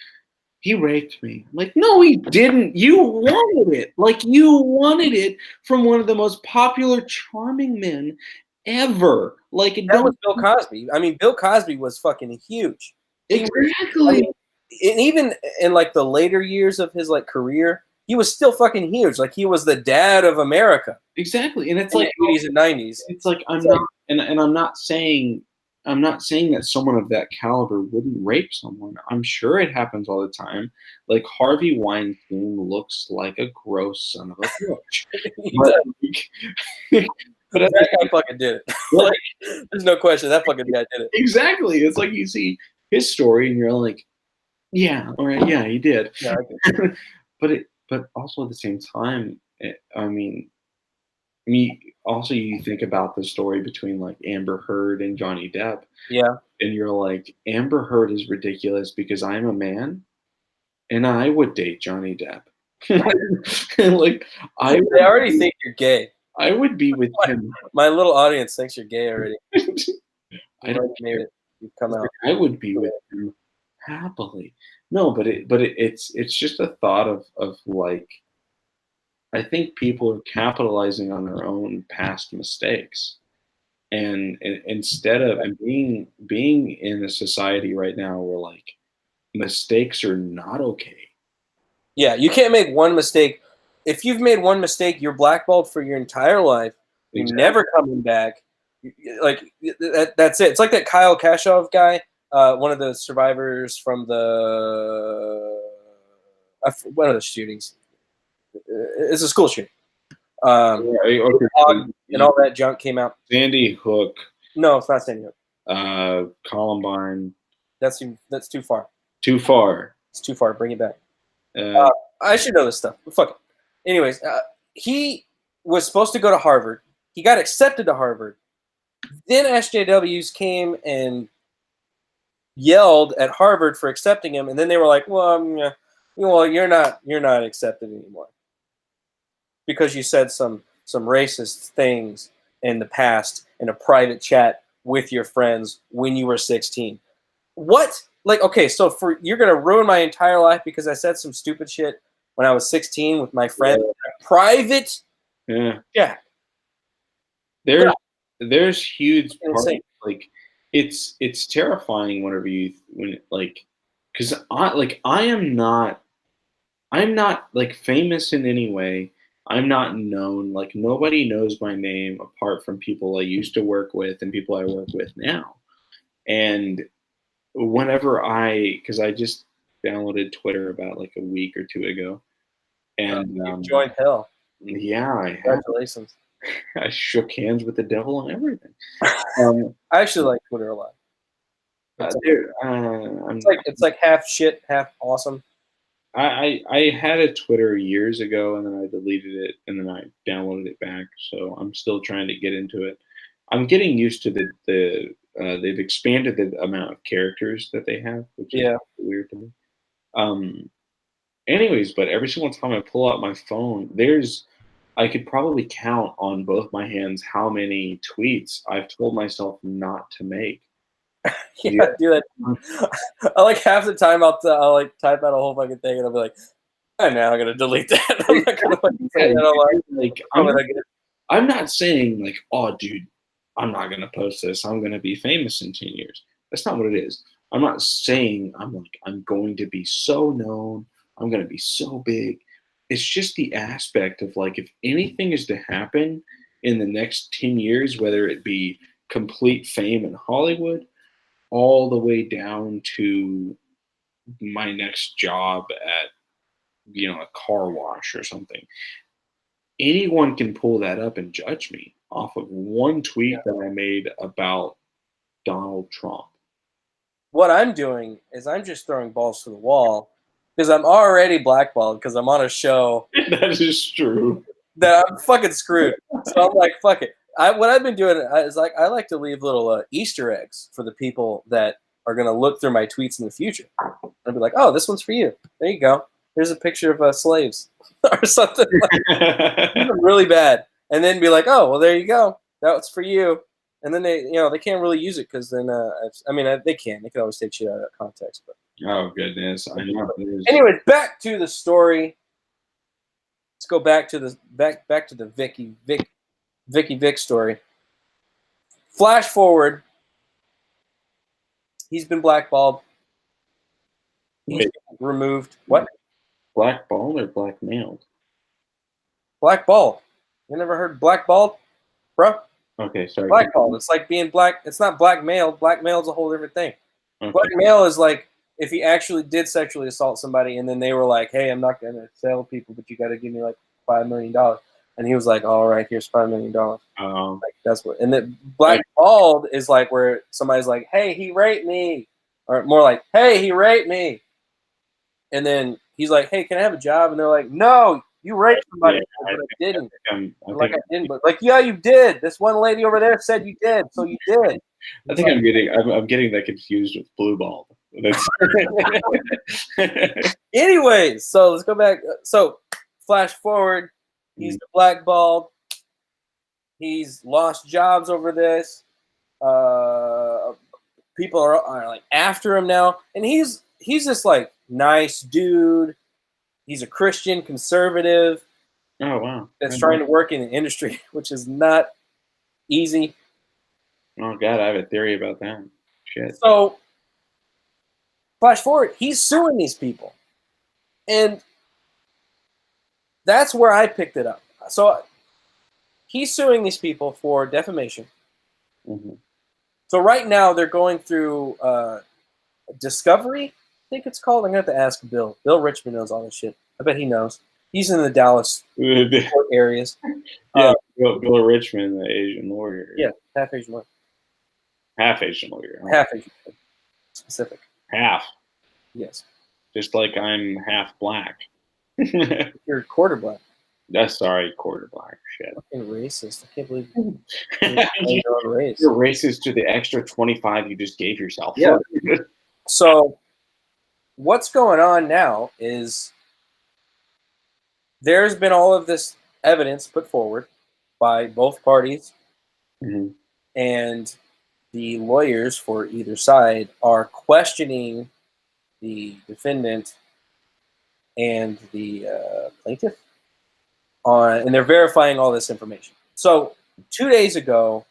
He raped me. I'm like, no, he didn't. You wanted it. Like, you wanted it from one of the most popular, charming men ever. Like,
That was Bill Cosby. I mean, Bill Cosby was fucking huge.
Exactly.
And even in like the later years of his like career, he was still fucking huge. Like he was the dad of America.
Exactly. And it's
in
like
the 80s and 90s.
it's like I'm not saying that someone of that caliber wouldn't rape someone. I'm sure it happens all the time. Like Harvey Weinstein looks like a gross son of a bitch. But
that guy fucking did it. Like, there's no question that fucking guy did it.
Exactly. It's like you see his story and you're like, yeah, all right, yeah, he did.
Yeah,
but also at the same time, I mean, also you think about the story between like Amber Heard and Johnny Depp,
yeah.
and you're like, Amber Heard is ridiculous because I'm a man and I would date Johnny Depp. Like
They already think you're gay.
I would be with him.
My little audience thinks you're gay already.
I don't
made it. You come out.
I would be with him happily. No, but it's just a thought of like I think people are capitalizing on their own past mistakes, and instead of and being in a society right now where like mistakes are not okay.
Yeah, you can't make one mistake. If you've made one mistake, you're blackballed for your entire life. You're
Exactly.
never coming back. Like that's it. It's like that Kyle Kashov guy, one of the survivors from one of the shootings. It's a school shooting.
Okay.
And all that junk came out.
Sandy Hook.
No, it's not Sandy Hook.
Columbine.
That's too far.
Too far.
It's too far. Bring it back. I should know this stuff. But fuck it. Anyways, he was supposed to go to Harvard. He got accepted to Harvard. Then SJWs came and yelled at Harvard for accepting him, and then they were like, "Well, you're not accepted anymore because you said some racist things in the past in a private chat with your friends when you were 16." What? Like, okay, so you're gonna ruin my entire life because I said some stupid shit when I was 16 with my friend, private.
Yeah. There's huge parts, like it's terrifying because I'm not like famous in any way. I'm not known. Like nobody knows my name apart from people I used to work with and people I work with now. And whenever because I just downloaded Twitter about like a week or two ago, and
you joined hell.
Yeah,
Congratulations.
I shook hands with the devil and everything.
I actually like Twitter a lot. It's like half shit, half awesome.
I had a Twitter years ago and then I deleted it and then I downloaded it back. So I'm still trying to get into it. I'm getting used to they've expanded the amount of characters that they have, which is weird to me. Anyways, but every single time I pull out my phone, I could probably count on both my hands how many tweets I've told myself not to make.
Yeah, do that. I like half the time I'll like type out a whole fucking thing and I'll be like, I'm now gonna delete that. I'm not gonna fucking say that.
I'm not saying like, oh dude, I'm not gonna post this. I'm gonna be famous in 10 years. That's not what it is. I'm not saying I'm going to be so known. I'm gonna be so big. It's just the aspect of like if anything is to happen in the next 10 years, whether it be complete fame in Hollywood all the way down to my next job at, a car wash or something. Anyone can pull that up and judge me off of one tweet that I made about Donald Trump.
What I'm doing is I'm just throwing balls to the wall because I'm already blackballed because I'm on a show
That is true.
that I'm fucking screwed. So I'm like, fuck it. What I've been doing is like I like to leave little Easter eggs for the people that are gonna look through my tweets in the future. I'll be like, oh, this one's for you. There you go. Here's a picture of slaves or something really bad, and then be like, oh, well, there you go. That's for you. And then they can't really use it because then they can. They can always take shit out of context. But
Oh goodness, I know.
anyway, back to the story. Let's go back to the Vicky Vic story. Flash forward. He's been blackballed. He's been removed. What?
Blackballed or blackmailed?
Blackballed. You never heard blackballed, bro?
Okay, sorry.
Blackballed. It's like being black. It's not blackmailed. Blackmailed is a whole different thing.
Okay.
Blackmail is like if he actually did sexually assault somebody, and then they were like, "Hey, I'm not going to sell people, but you got to give me like $5 million," and he was like, "All right, here's $5 million." Like that's what. And then blackballed is like where somebody's like, "Hey, he raped me," or more like, "Hey, he raped me," and then he's like, "Hey, can I have a job?" And they're like, "No, you raped somebody."
Yeah,
but I didn't.
I
didn't. But like, yeah, you did. This one lady over there said you did, so you did.
I think I'm getting that confused with blue ball.
Anyways, so let's go back. So flash forward, he's blackballed. He's lost jobs over this. People are like after him now, and he's this like nice dude. He's a Christian conservative.
Oh wow!
That's trying to work in the industry, which is not easy.
Oh god, I have a theory about that. Shit.
So flash forward, he's suing these people, and that's where I picked it up. So he's suing these people for defamation.
Mm-hmm.
So right now they're going through discovery, I think it's called. I'm gonna have to ask Bill. Bill Richmond knows all this shit. I bet he knows. He's in the Dallas areas.
Yeah, Bill Richmond, the Asian lawyer.
Yeah, half Asian lawyer.
Half Asian lawyer. Huh?
Half Asian. Specific.
Half.
Yes.
Just like I'm half black.
You're quarter black.
That's sorry, quarter black. Shit.
Fucking racist. I can't believe you're race.
You're racist to the extra 25 you just gave yourself.
Yeah. So what's going on now is there's been all of this evidence put forward by both parties, and the lawyers for either side are questioning the defendant and the plaintiff and they're verifying all this information. So 2 days ago,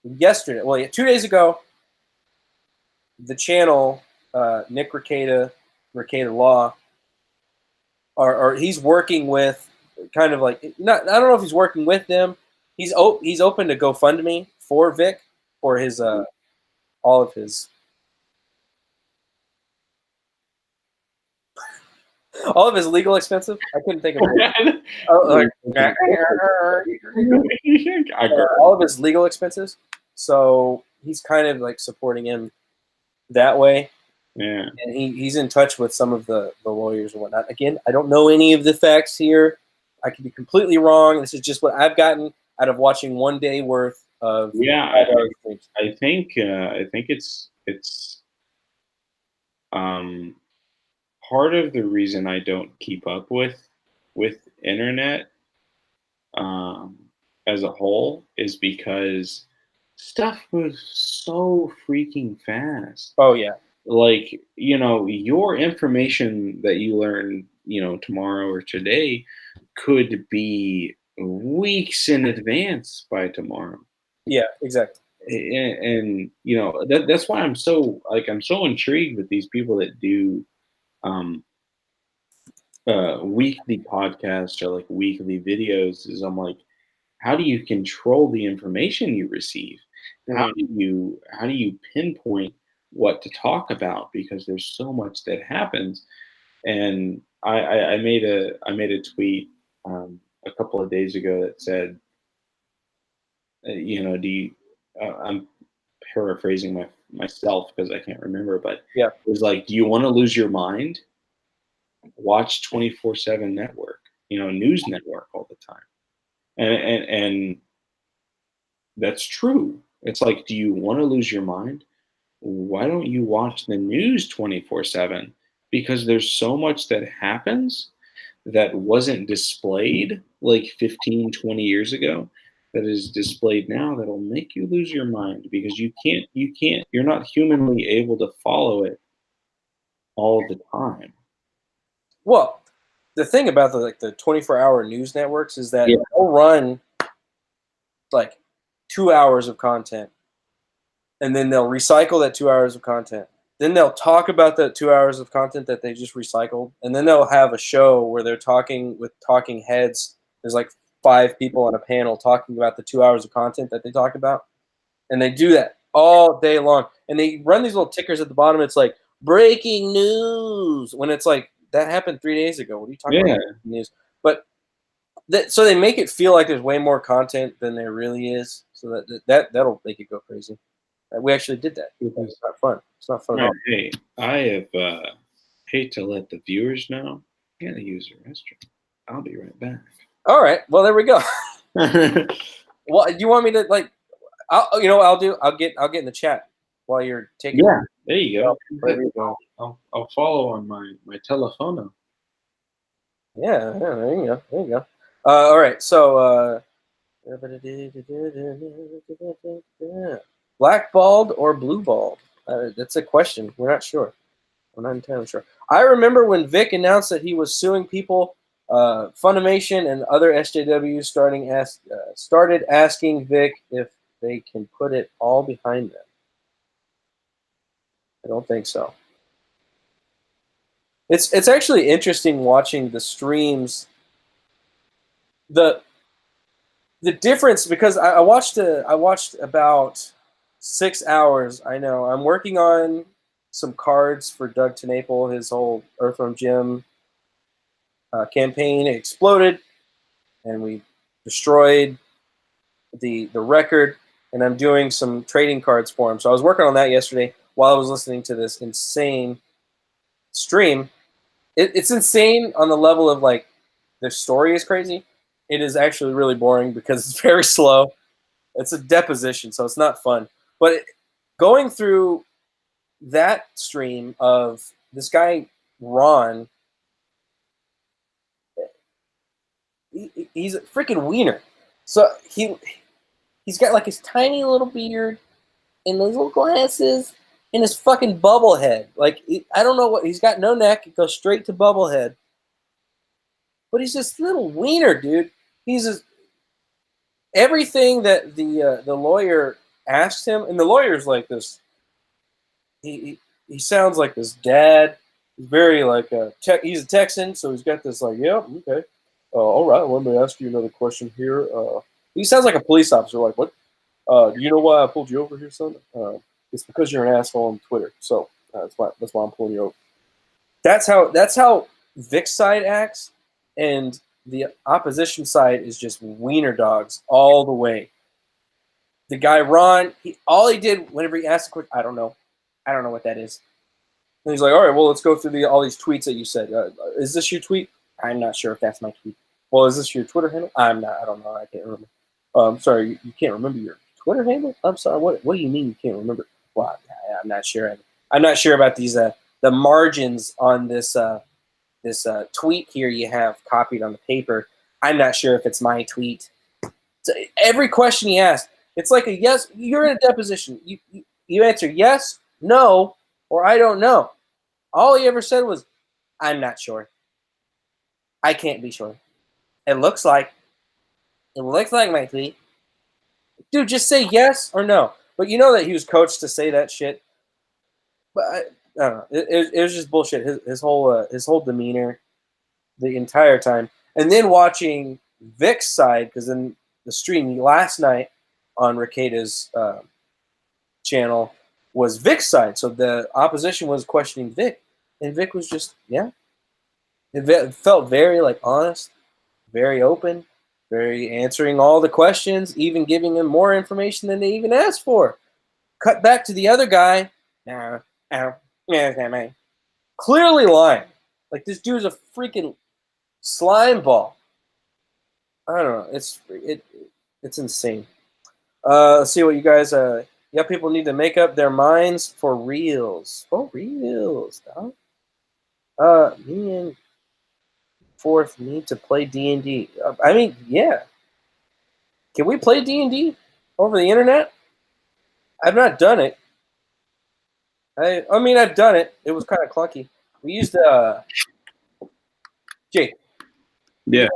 2 days ago, the channel, Nick Rekieta Law, or he's working with kind of like, I don't know if he's working with them. He's open to GoFundMe for Vic for his all of his legal expenses. I couldn't think of it. All of his legal expenses. So he's kind of like supporting him that way.
Yeah.
And he's in touch with some of the lawyers and whatnot. Again, I don't know any of the facts here. I could be completely wrong. This is just what I've gotten out of watching 1 day worth of.
Yeah, I think it's part of the reason I don't keep up with internet as a whole is because stuff moves so freaking fast.
Oh yeah.
Like, your information that you learn, tomorrow or today could be weeks in advance by tomorrow.
Yeah, exactly.
And that's why I'm so intrigued with these people that do weekly podcasts or like weekly videos. Is I'm like, how do you control the information you receive? how do you pinpoint what to talk about, because there's so much that happens. And I made a tweet a couple of days ago that said, do you, I'm paraphrasing myself because I can't remember, but
Yeah.
it was like, do you want to lose your mind? Watch 24/7 network, news network all the time. And that's true. It's like, do you want to lose your mind? Why don't you watch the news 24/7? Because there's so much that happens that wasn't displayed like 15, 20 years ago, that is displayed now, that'll make you lose your mind, because you're not humanly able to follow it all the time.
Well, the thing about the 24-hour news networks is that
Yeah.
they'll run like 2 hours of content, and then they'll recycle that 2 hours of content. Then they'll talk about that 2 hours of content that they just recycled, and then they'll have a show where they're talking with talking heads. There's like 5 people on a panel talking about the 2 hours of content that they talked about, and they do that all day long. And they run these little tickers at the bottom. It's like breaking news, when it's like that happened 3 days ago. What are you talking
Yeah.
about? News, but so they make it feel like there's way more content than there really is, so that'll make it go crazy. We actually did that. It's not fun. It's not fun at
All
all.
right. Hey, I have hate to let the viewers know, I gotta use the restroom. I'll be right back.
All right. Well, there we go. Well, do you want me to like? I'll get in the chat while you're taking.
Yeah, there you go.
There you go.
I'll follow on my telephone.
Yeah, there you go. There you go. All right. So, blackballed or blue balled? That's a question. We're not sure. We're not entirely sure. I remember when Vic announced that he was suing people. Funimation and other SJWs started asking Vic if they can put it all behind them. I don't think so. It's actually interesting watching the streams. The difference, because I watched about 6 hours. I know I'm working on some cards for Doug TeNapel. His whole Earthworm Jim campaign exploded, and we destroyed the record. And I'm doing some trading cards for him. So I was working on that yesterday while I was listening to this insane stream. It's insane on the level of like the story is crazy. It is actually really boring because it's very slow. It's a deposition, so it's not fun. But going through that stream of this guy Ron, he's a freaking wiener. So he's got like his tiny little beard and those little glasses and his fucking bubble head. Like I don't know what he's got. No neck. It goes straight to bubble head. But he's just a little wiener, dude. He's just everything that the lawyer asked him, and the lawyer's like this. He sounds like this dad. He's very like he's a Texan, so he's got this like, yeah, okay, all right. Let me ask you another question here. He sounds like a police officer. Like, what? Do you know why I pulled you over here, son? It's because you're an asshole on Twitter. So that's why I'm pulling you over. That's how Vic's side acts, and the opposition side is just wiener dogs all the way. The guy Ron, all he did whenever he asked a question, I don't know what that is. And he's like, all right, well, let's go through all these tweets that you said. Is this your tweet? I'm not sure if that's my tweet. Well, is this your Twitter handle? I'm not. I don't know. I can't remember. I'm sorry, you can't remember your Twitter handle? I'm sorry. What do you mean you can't remember? Well, I'm not sure. I'm not sure about these the margins on this tweet here you have copied on the paper. I'm not sure if it's my tweet. So every question he asked, it's like a yes. You're in a deposition. You answer yes, no, or I don't know. All he ever said was, I'm not sure. I can't be sure. It looks like my tweet. Dude, just say yes or no. But you know that he was coached to say that shit. But I don't know. It was just bullshit. His whole demeanor the entire time. And then watching Vic's side, because in the stream last night on Rekieta's channel was Vic's side. So the opposition was questioning Vic, and Vic was just It felt very like honest, very open, very answering all the questions, even giving them more information than they even asked for. Cut back to the other guy. Clearly lying. Like this dude's a freaking slime ball. I don't know. It's insane. Let's see what you guys. People need to make up their minds for reals. For reals, dog. Me and Fourth need to play D&D. I mean, yeah. Can we play D&D over the internet? I've not done it. I mean, I've done it. It was kind of clunky. We used Jake.
Yeah.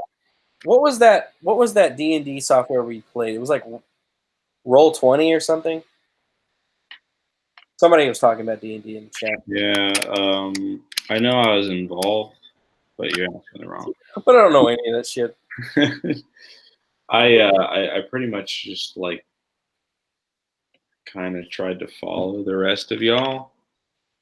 What was that? What was that D&D software we played? It was like Roll20 or something. Somebody was talking about D&D in the chat.
Yeah. I know I was involved, but you're asking it wrong.
But I don't know any of that shit.
I pretty much just like kind of tried to follow the rest of y'all.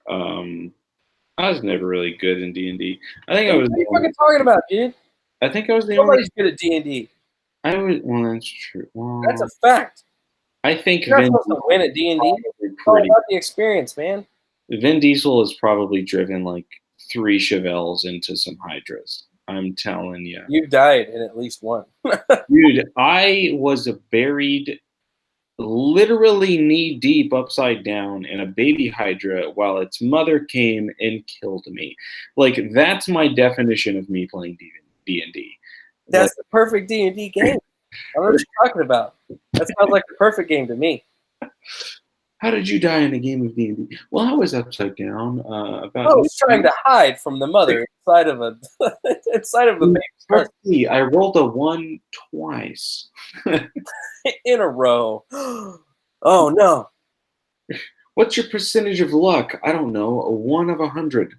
I was never really good in D&D. I think I was.
What are you fucking talking about, dude?
I think I was the
Nobody's
only.
good at D&D.
I was. Well, that's true. Well,
That's a fact.
I think
You're not
Vin
supposed to win at D&D. It's all
pretty.
about the experience, man.
Vin Diesel has probably driven like 3 Chevelles into some Hydras. I'm telling you.
You've died in at least one.
Dude, I was buried literally knee deep upside down in a baby Hydra while its mother came and killed me. Like, that's my definition of me playing D&D.
That's the perfect D&D game. I don't know what you're talking about. That sounds like the perfect game to me.
How did you die in a game of D&D? Well, I was upside down.
I was trying to hide from the mother inside of a baby.
I rolled a 1 twice.
In a row. Oh no.
What's your percentage of luck? I don't know. A 1 of 100.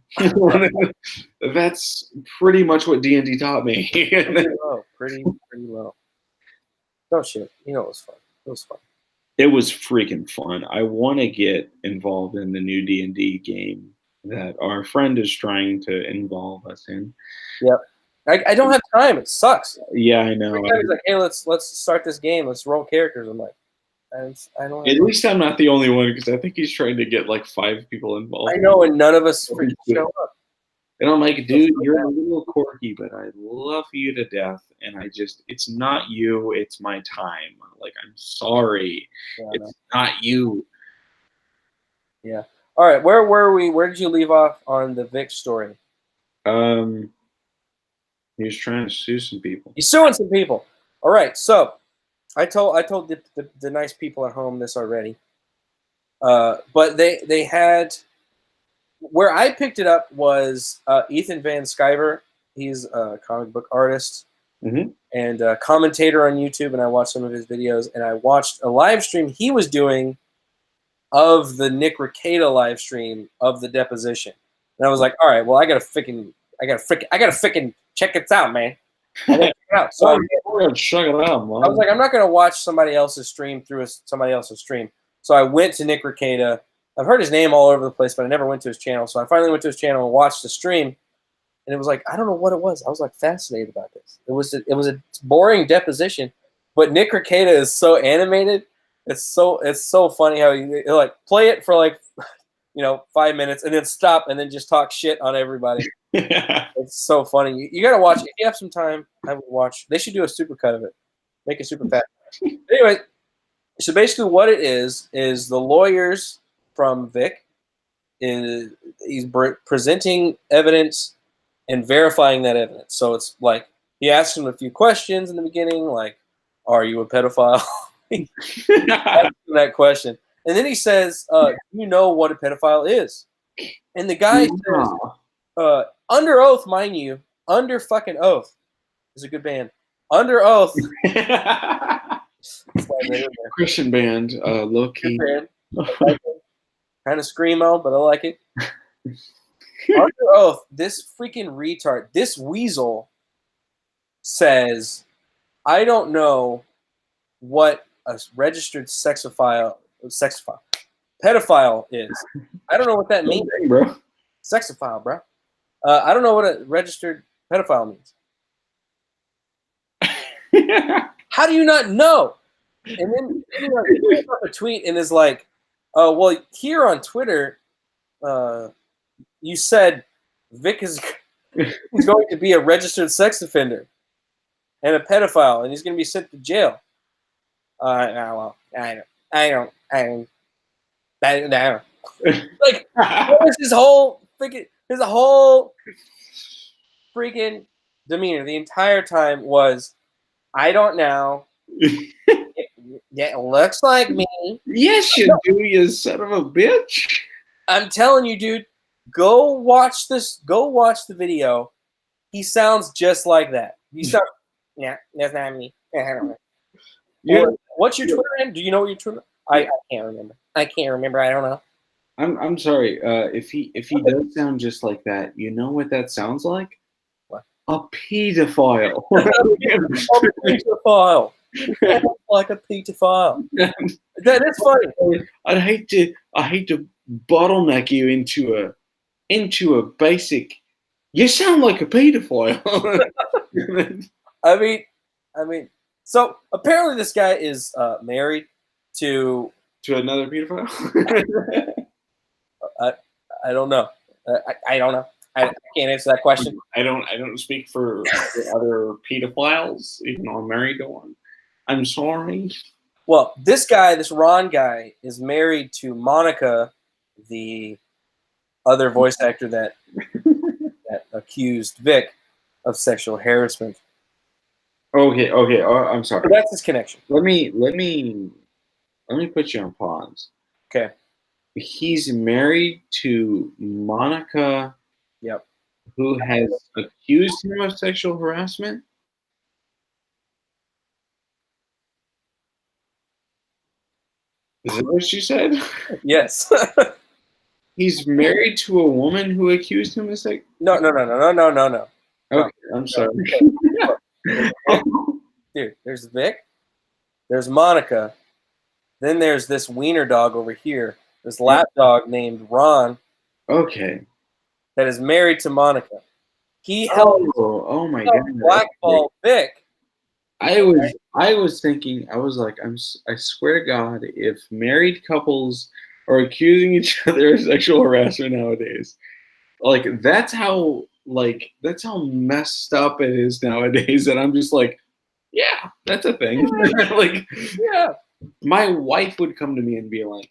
That's pretty much what D&D taught me.
Pretty low. Pretty low. Oh shit. You know it was fun. It was fun.
It was freaking fun. I want to get involved in the new D&D game that our friend is trying to involve us in.
Yep. I don't have time. It sucks.
Yeah, I know.
Every time he's like, hey, let's start this game. Let's roll characters. I'm like, I don't.
At least I'm not the only one, because I think he's trying to get like 5 people involved.
I know, and none of us freaking show up.
And I'm like, dude, you're a little quirky, but I love you to death. And it's not you, it's my time. Like, I'm sorry. Yeah, it's not you.
Yeah. All right, where were we? Where did you leave off on the Vic story?
He was trying to sue some people.
He's suing some people. All right, so I told the nice people at home this already. But they had, where I picked it up was Ethan Van Sciver. He's a comic book artist and a commentator on YouTube, and I watched some of his videos, and I watched a live stream he was doing of the Nick Rekieta live stream of the deposition. And I was like, all right, well, I gotta freaking check it out, man. I gotta check it out. So
check it out, man.
I was like, I'm not gonna watch somebody else's stream through somebody else's stream. So I went to Nick Rekieta. I've heard his name all over the place, but I never went to his channel. So I finally went to his channel and watched the stream. And it was like, I don't know what it was. I was like fascinated about this. It was a boring deposition, but Nick Rekieta is so animated. It's so funny how he like play it for like 5 minutes and then stop and then just talk shit on everybody. It's so funny. You gotta watch it. If you have some time, I would watch. They should do a supercut of it. Make it super fast. Anyway, so basically what it is the lawyers from Vic he's presenting evidence and verifying that evidence. So it's like he asks him a few questions in the beginning, like, are you a pedophile? That question. And then he says, do you know what a pedophile is? And the guy says, under oath, mind you, under fucking oath. Is a good band. Under oath.
Christian band, low key.
Kind of screamo, but I like it. Under oath, this freaking retard, this weasel says, I don't know what a registered sexophile. pedophile is. I don't know what that means.
Dang, bro.
Sexophile, bro. I don't know what a registered pedophile means. How do you not know? And then he puts up a tweet and is like, "Oh, well, here on Twitter, you said Vic is he's going to be a registered sex offender and a pedophile, and he's going to be sent to jail." Well, I don't. Like, what was his whole freaking demeanor the entire time was, I don't know. It looks like me.
Yes, you do, you son of a bitch.
I'm telling you, dude, go watch this. Go watch the video. He sounds just like that. You start, yeah, that's not me. What's your Twitter name? Do you know what your Twitter? I can't remember. I don't know.
I'm sorry. If he does sound just like that, you know what that sounds like?
What?
A pedophile.
A pedophile. Like a pedophile. That is funny.
I hate to bottleneck you into a basic. You sound like a pedophile.
I mean. So apparently, this guy is married to
another pedophile.
I don't know. I don't know. I can't answer that question.
I don't speak for other pedophiles, even though I'm married to one. I'm sorry.
Well, this Ron guy, is married to Monica, the other voice actor that accused Vic of sexual harassment.
Okay. Oh, I'm sorry.
So that's his connection.
Let me put you on pause.
Okay.
He's married to Monica.
Yep.
Who has accused him of sexual harassment? Is that what you said?
Yes.
He's married to a woman who accused him of sex.
No.
Okay, I'm sorry.
Dude, there's Vic, there's Monica, then there's this wiener dog over here, this lap dog named Ron.
Okay.
That is married to Monica. He helped.
Oh my goodness.
Blackball Vic.
I was thinking. I was like, I swear to God, if married couples are accusing each other of sexual harassment nowadays, like that's how messed up it is nowadays. And I'm just like, yeah, that's a thing. Like,
yeah.
My wife would come to me and be like,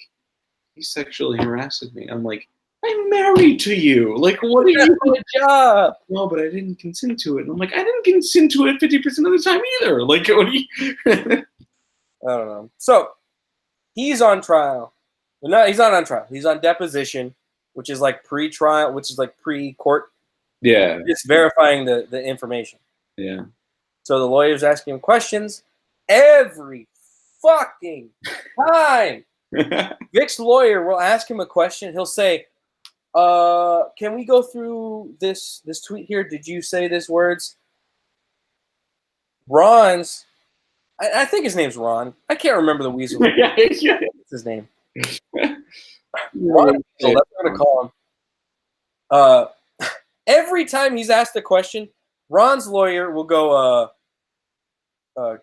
he sexually harasses me. I'm like, I'm married to you. Like, what are you?
Good job.
No, but I didn't consent to it. And I'm like, I didn't consent to it 50% of the time either. Like, what are you?
I don't know. So he's on trial. Well, no, he's not on trial. He's on deposition, which is like pre-trial, which is like pre-court.
Yeah.
Just verifying the information.
Yeah.
So the lawyer's asking him questions every fucking time. Vic's lawyer will ask him a question. He'll say, can we go through this tweet here? Did you say these words? Ron's, I think his name's Ron. I can't remember the weasel. What's his name? Ron, that's what I'm going to call him. Every time he's asked a question, Ron's lawyer will go, no.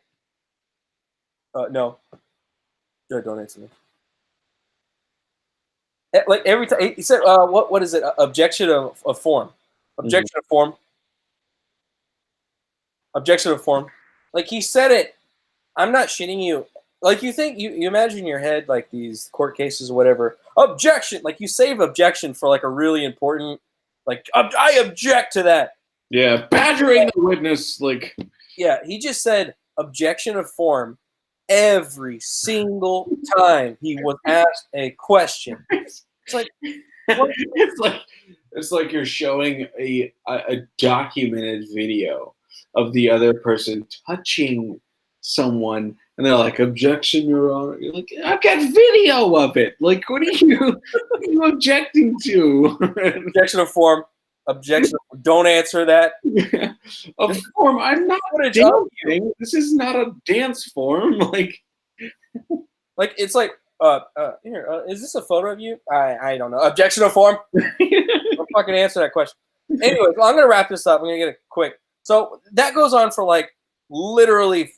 Don't answer me. Like every time he said, what is it? Objection of form. Objection of form. Objection of form. Like he said it. I'm not shitting you. Like you think you imagine in your head like these court cases or whatever. Objection. Like you save objection for like a really important. Like I object to that.
Yeah, badgering the witness. Like
yeah, he just said objection of form. Every single time he was asked a question, it's like
it's like you're showing a documented video of the other person touching someone, and they're like, "Objection, Your Honor." You're like, "I've got video of it. Like, what are you objecting to?"
Objection of form. Objection. Don't answer that.
Of form. I'm not dancing. This is not a dance form. Like
it's like Here, is this a photo of you? I don't know. Objection to form. Don't fucking answer that question. Anyway, well, I'm gonna wrap this up. I'm gonna get it quick. So that goes on for like literally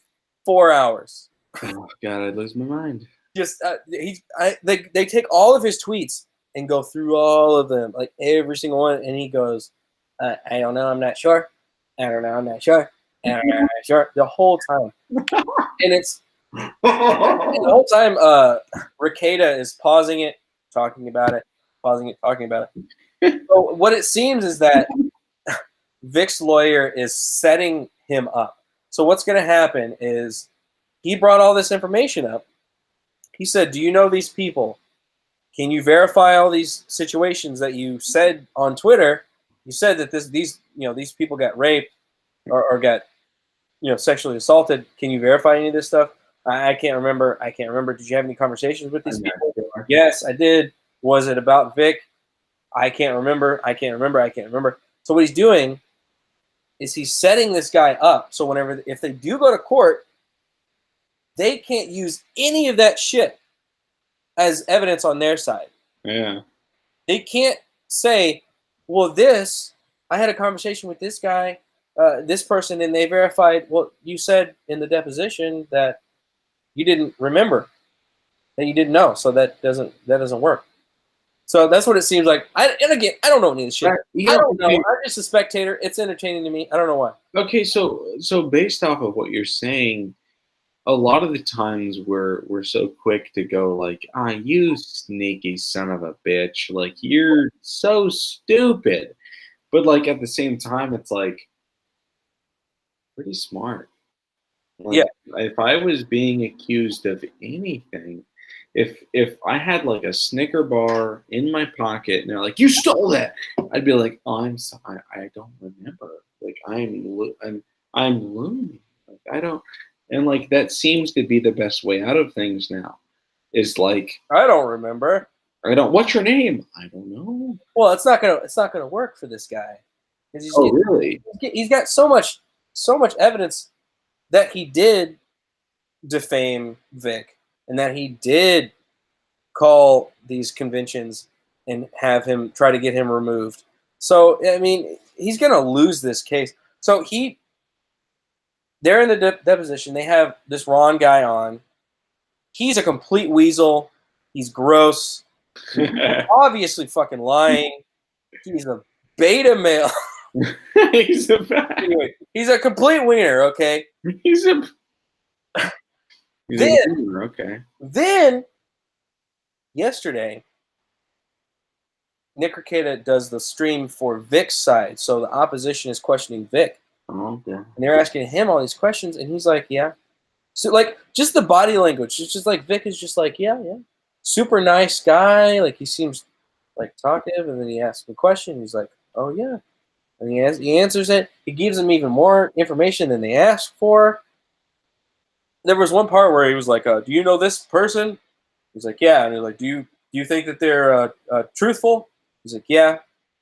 4 hours.
Oh God, I'd lose my mind.
Just they take all of his tweets and go through all of them, like every single one, and he goes, I don't know, I'm not sure. I don't know, I'm not sure. I don't know, I'm not sure. The whole time, and it's and the whole time. Rekieta is pausing it, talking about it, pausing it, talking about it. So what it seems is that Vic's lawyer is setting him up. So what's going to happen is he brought all this information up. He said, "Do you know these people? Can you verify all these situations that you said on Twitter? You said that these people got raped or got sexually assaulted. Can you verify any of this stuff?" I can't remember. Did you have any conversations with these people? Yes, I did. Was it about Vic? I can't remember. So what he's doing is he's setting this guy up. So if they do go to court, they can't use any of that shit as evidence on their side.
Yeah.
They can't say, well, I had a conversation with this guy, this person, and they verified, well, you said in the deposition that you didn't remember, that you didn't know. So that doesn't work. So that's what it seems like. I don't know any of this shit. I don't know. I'm just a spectator. It's entertaining to me. I don't know why.
Okay, so based off of what you're saying, a lot of the times we're so quick to go like, you sneaky son of a bitch, like you're so stupid. But like at the same time, it's like pretty smart. Like,
yeah.
If I was being accused of anything, if I had like a Snicker bar in my pocket and they're like, "You stole that," I'd be like, "Oh, I'm sorry, I don't remember. Like I'm loony. Like I don't." And like that seems to be the best way out of things now. Is like
I don't remember.
What's your name? I don't know.
Well, it's not gonna work for this guy.
Really?
He's got so much evidence that he did defame Vic and that he did call these conventions and have him try to get him removed. So I mean, he's gonna lose this case. So they're in the deposition. They have this Ron guy on. He's a complete weasel. He's gross. He's obviously fucking lying. He's a beta male. Anyway, he's a complete wiener, okay?
Okay.
Then yesterday, Nick Rekieta does the stream for Vic's side, so the opposition is questioning Vic.
Oh, okay.
And they're asking him all these questions, and he's like, yeah. So, like, just the body language. It's just like Vic is just like, yeah. Super nice guy. Like, he seems, like, talkative, and then he asks him a question. He's like, oh, yeah. And he answers it. He gives them even more information than they asked for. There was one part where he was like, do you know this person? He's like, yeah. And they're like, do you think that they're truthful? He's like, yeah.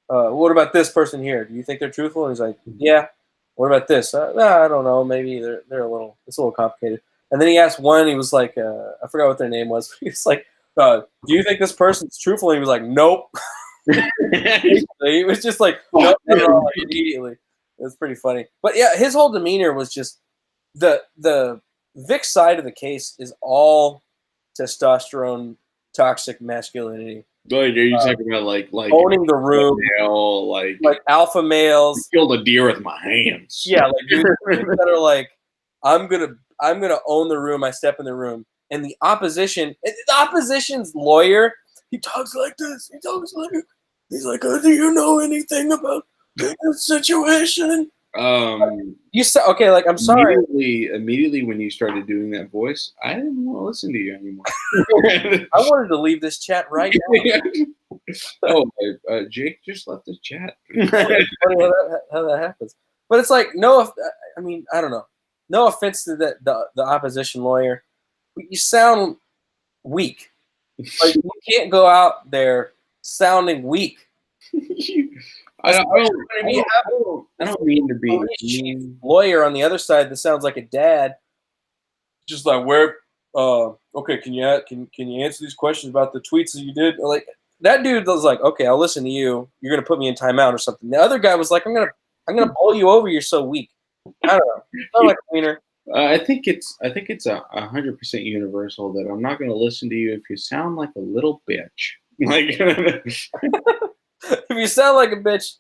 What about this person here? Do you think they're truthful? And he's like, yeah. What about this? I don't know. Maybe it's a little complicated. And then he asked one. He was like, I forgot what their name was. He was like, do you think this person's truthful? And he was like, nope. He was just like, nope, like, immediately. It was pretty funny. But yeah, his whole demeanor was just the Vic side of the case is all testosterone, toxic masculinity.
Are you talking about like
owning the room,
male,
like alpha males?
Killed a deer with my hands.
Yeah, like dudes that are like, I'm gonna own the room. I step in the room, and the opposition's lawyer, he talks like this. He's like, do you know anything about this situation? You said okay. Like, I'm sorry.
Immediately when you started doing that voice, I didn't want to listen to you anymore.
I wanted to leave this chat right now.
Jake just left his chat.
It's funny how that happens. But it's like, I mean, I don't know. No offense to the opposition lawyer, but you sound weak. Like, you can't go out there sounding weak.
I don't mean to be mean.
Lawyer on the other side that sounds like a dad, just like, where okay, can you answer these questions about the tweets that you did? Like that dude was like, okay, I'll listen to you. You're gonna put me in timeout or something. The other guy was like, I'm gonna bowl you over. You're so weak. I don't know. Not like a wiener.
I think it's 100% universal that I'm not going to listen to you if you sound like a little bitch. Like,
If you sound like a bitch,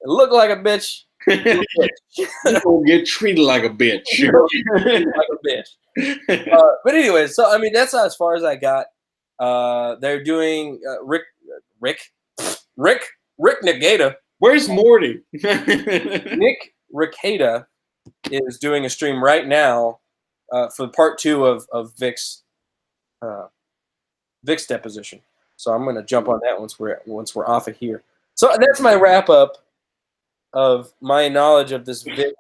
and look like a bitch, you're a bitch.
you will get treated like a bitch.
You're treated like a bitch. But anyway, so I mean that's as far as I got. They're doing Rick Negata.
Where's Morty?
Nick Rekieta is doing a stream right now for part 2 of Vic's deposition. So I'm going to jump on that once we're off of here. So that's my wrap up of my knowledge of this Vic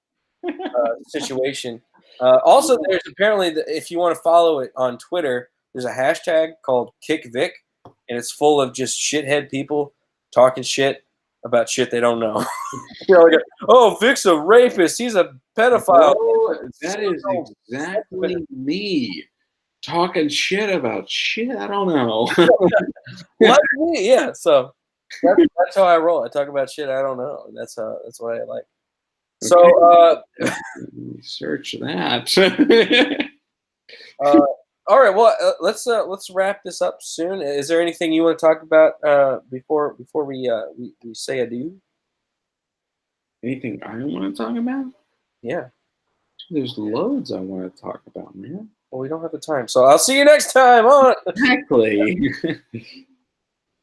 situation. Also, there's apparently if you want to follow it on Twitter, there's a hashtag called KickVic, and it's full of just shithead people talking shit about shit they don't know. Like, oh, Vic's a rapist. He's a pedophile.
Oh, that is exactly me talking shit about shit I don't know.
Like me, yeah. So that's how I roll. I talk about shit I don't know, and that's what I like.
Okay.
So
Search that.
all right. Well, let's wrap this up soon. Is there anything you want to talk about before we say adieu?
Anything I want to talk about?
Yeah.
There's loads I want to talk about, man.
Well, we don't have the time, so I'll see you next time on.
Exactly.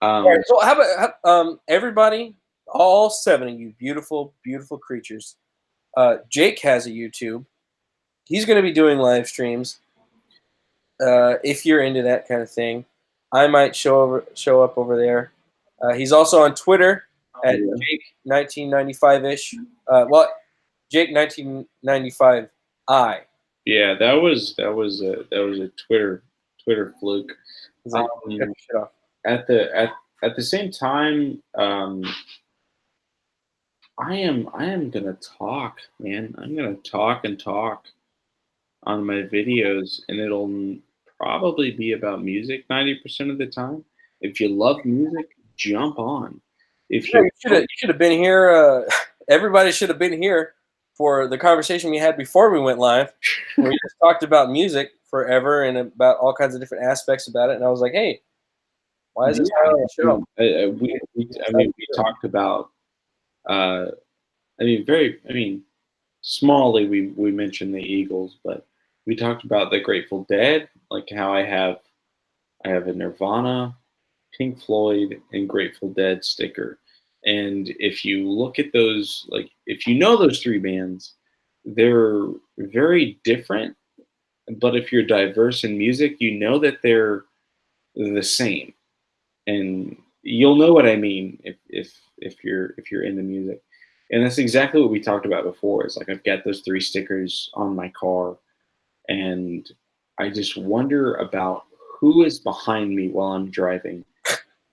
All right, so how about everybody, all 7 of you beautiful, beautiful creatures. Jake has a YouTube. He's going to be doing live streams. If you're into that kind of thing, I might show up over there. He's also on Twitter at Jake1995ish. Jake 1995i.
Yeah, that was a Twitter fluke.
Like,
at the same time, I am gonna talk, man. I'm gonna talk and talk on my videos, and it'll probably be about music 90% of the time. If you love music, jump on. If
you should have been here. Everybody should have been here for the conversation we had before we went live. Where we just talked about music forever and about all kinds of different aspects about it. And I was like, hey, why is this on the show?
We talked about. Smallly we mentioned the Eagles, but we talked about the Grateful Dead, like how I have a Nirvana, Pink Floyd, and Grateful Dead sticker. And if you look at those, like if you know those 3 bands, they're very different. But if you're diverse in music, you know that they're the same, and you'll know what I mean if you're into music. And that's exactly what we talked about before. It's like I've got those 3 stickers on my car, and I just wonder about who is behind me while I'm driving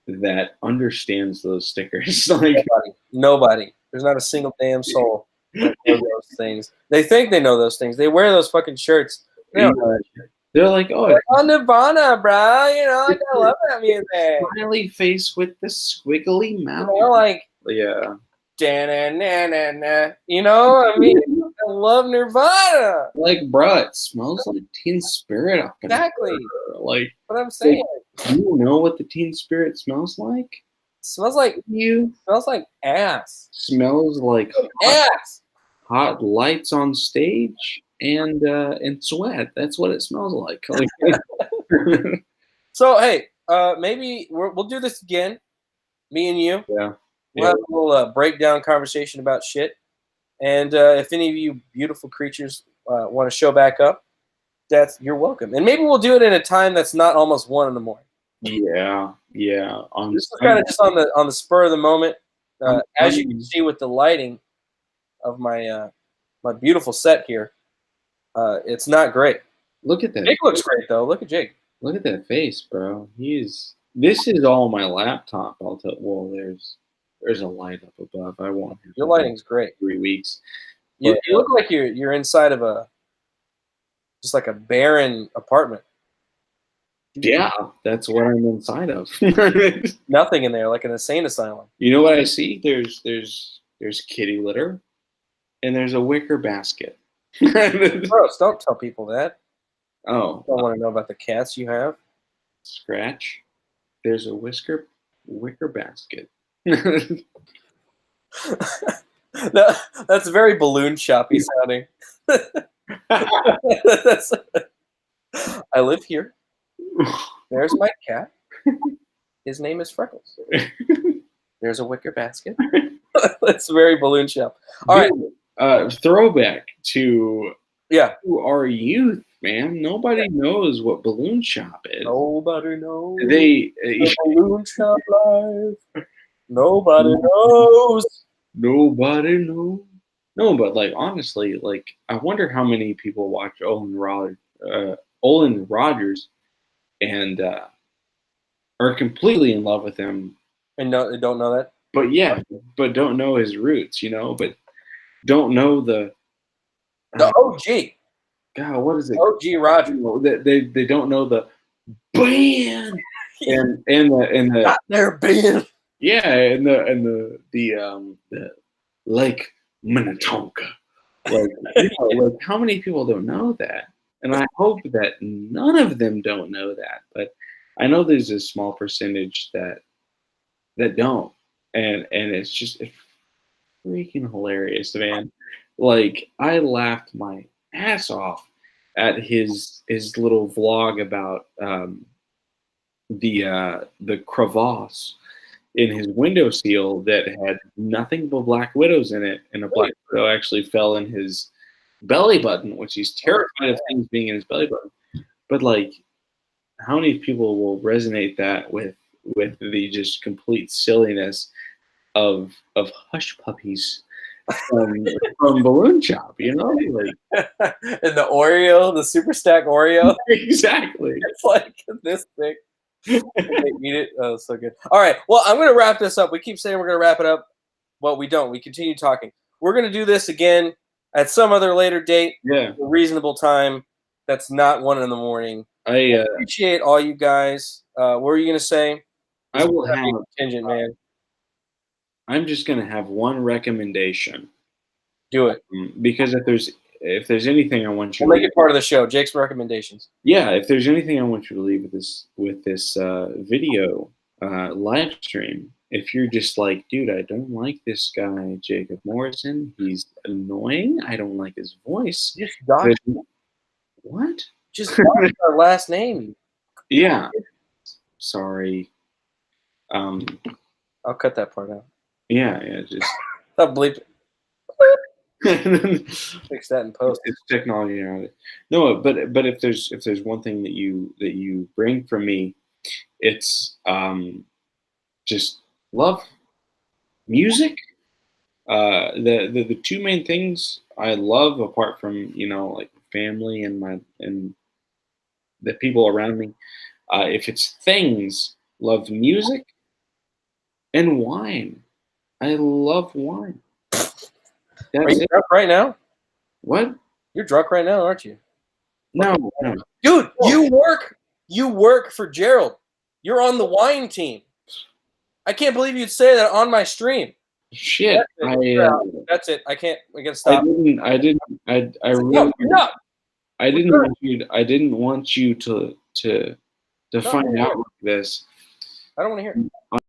that understands those stickers. Like
nobody. There's not a single damn soul that knows those things. They think they know those things. They wear those fucking shirts.
They're like, oh,
Nirvana, bro. You know, I gotta love that music.
Smiley face with the squiggly mouth.
You know, like,
yeah.
You know, I mean, I love Nirvana.
Like, bruh, it smells like Teen Spirit up in
Exactly.
there. Like,
what I'm saying.
Do you know what the Teen Spirit smells like?
It smells like ass.
Smells like
ass.
Hot lights on stage and sweat. That's what it smells like.
So hey, maybe we'll do this again, me and you.
Yeah.
We'll have a little breakdown conversation about shit. And if any of you beautiful creatures want to show back up, you're welcome. And maybe we'll do it in a time that's not almost 1 in the morning.
Yeah.
This is kind of just on the spur of the moment. As you can see with the lighting of my my beautiful set here, it's not great.
Look at that.
Jake looks great though. Look at Jake.
Look at that face, bro. This is all my laptop. I'll tell. Well, there's a light up above. I want
your lighting's great.
3 weeks.
You look like you're inside of just like a barren apartment.
Yeah, that's what I'm inside of.
Nothing in there, like an insane asylum.
You know what I see? There's kitty litter and there's a wicker basket.
Gross! Don't tell people that.
Oh,
Don't want to know about the cats you have.
scratch. There's a wicker basket.
No, that's very balloon shoppy sounding. That's- I live here. There's my cat. His name is Freckles. There's a wicker basket. That's very balloon shop. All right.
Throwback to
Yeah.
our youth, man. Nobody knows what balloon shop is.
Nobody knows
They
the balloon shop life. Nobody knows.
Nobody knows. No, but like honestly, like I wonder how many people watch Olin Rogers and are completely in love with him.
And no, don't know that.
But yeah, but don't know his roots, but don't know the
OG.
God, what is it?
OG Roger.
They don't know the band and the
Got their band.
yeah and the Lake Minnetonka. Like, like how many people don't know that? And I hope that none of them don't know that. But I know there's a small percentage that don't, and it's freaking hilarious, man. Like I laughed my ass off at his little vlog about the crevasse in his window seal that had nothing but black widows in it, and a black widow actually fell in his belly button, which he's terrified of things being in his belly button. But like, how many people will resonate that with the just complete silliness of hush puppies from Balloon Shop, Like
and the Oreo, the super stack Oreo.
exactly.
It's like this big. They eat it. Oh, so good. All right. Well, I'm going to wrap this up. We keep saying we're going to wrap it up. Well, we don't. We continue talking. We're going to do this again at some other later date.
Yeah.
A reasonable time. That's not 1 a.m. I appreciate all you guys. What were you going to say?
I will have
contingent, man.
I'm just going to have one recommendation.
Do it.
Because if there's anything I want you
to make it part of the show, Jake's recommendations.
Yeah, if there's anything I want you to leave with this video live stream, if you're just like, dude, I don't like this guy, Jacob Morrison. He's annoying. I don't like his voice.
Just dox
what?
Just dox our last name.
Yeah. Sorry.
I'll cut that part out.
Yeah, just
I'll bleep it. Fix that in post.
It's technology around it. No, but if there's one thing that you bring from me, it's just love, music. The two main things I love, apart from like family and the people around me, if it's things, love music and wine. I love wine.
Are you drunk right now?
What?
You're drunk right now, aren't you?
No.
Dude, you work for Gerald. You're on the wine team. I can't believe you'd say that on my stream.
Shit.
That's it. I gotta stop.
I didn't want you to find out like this.
I don't want to hear it.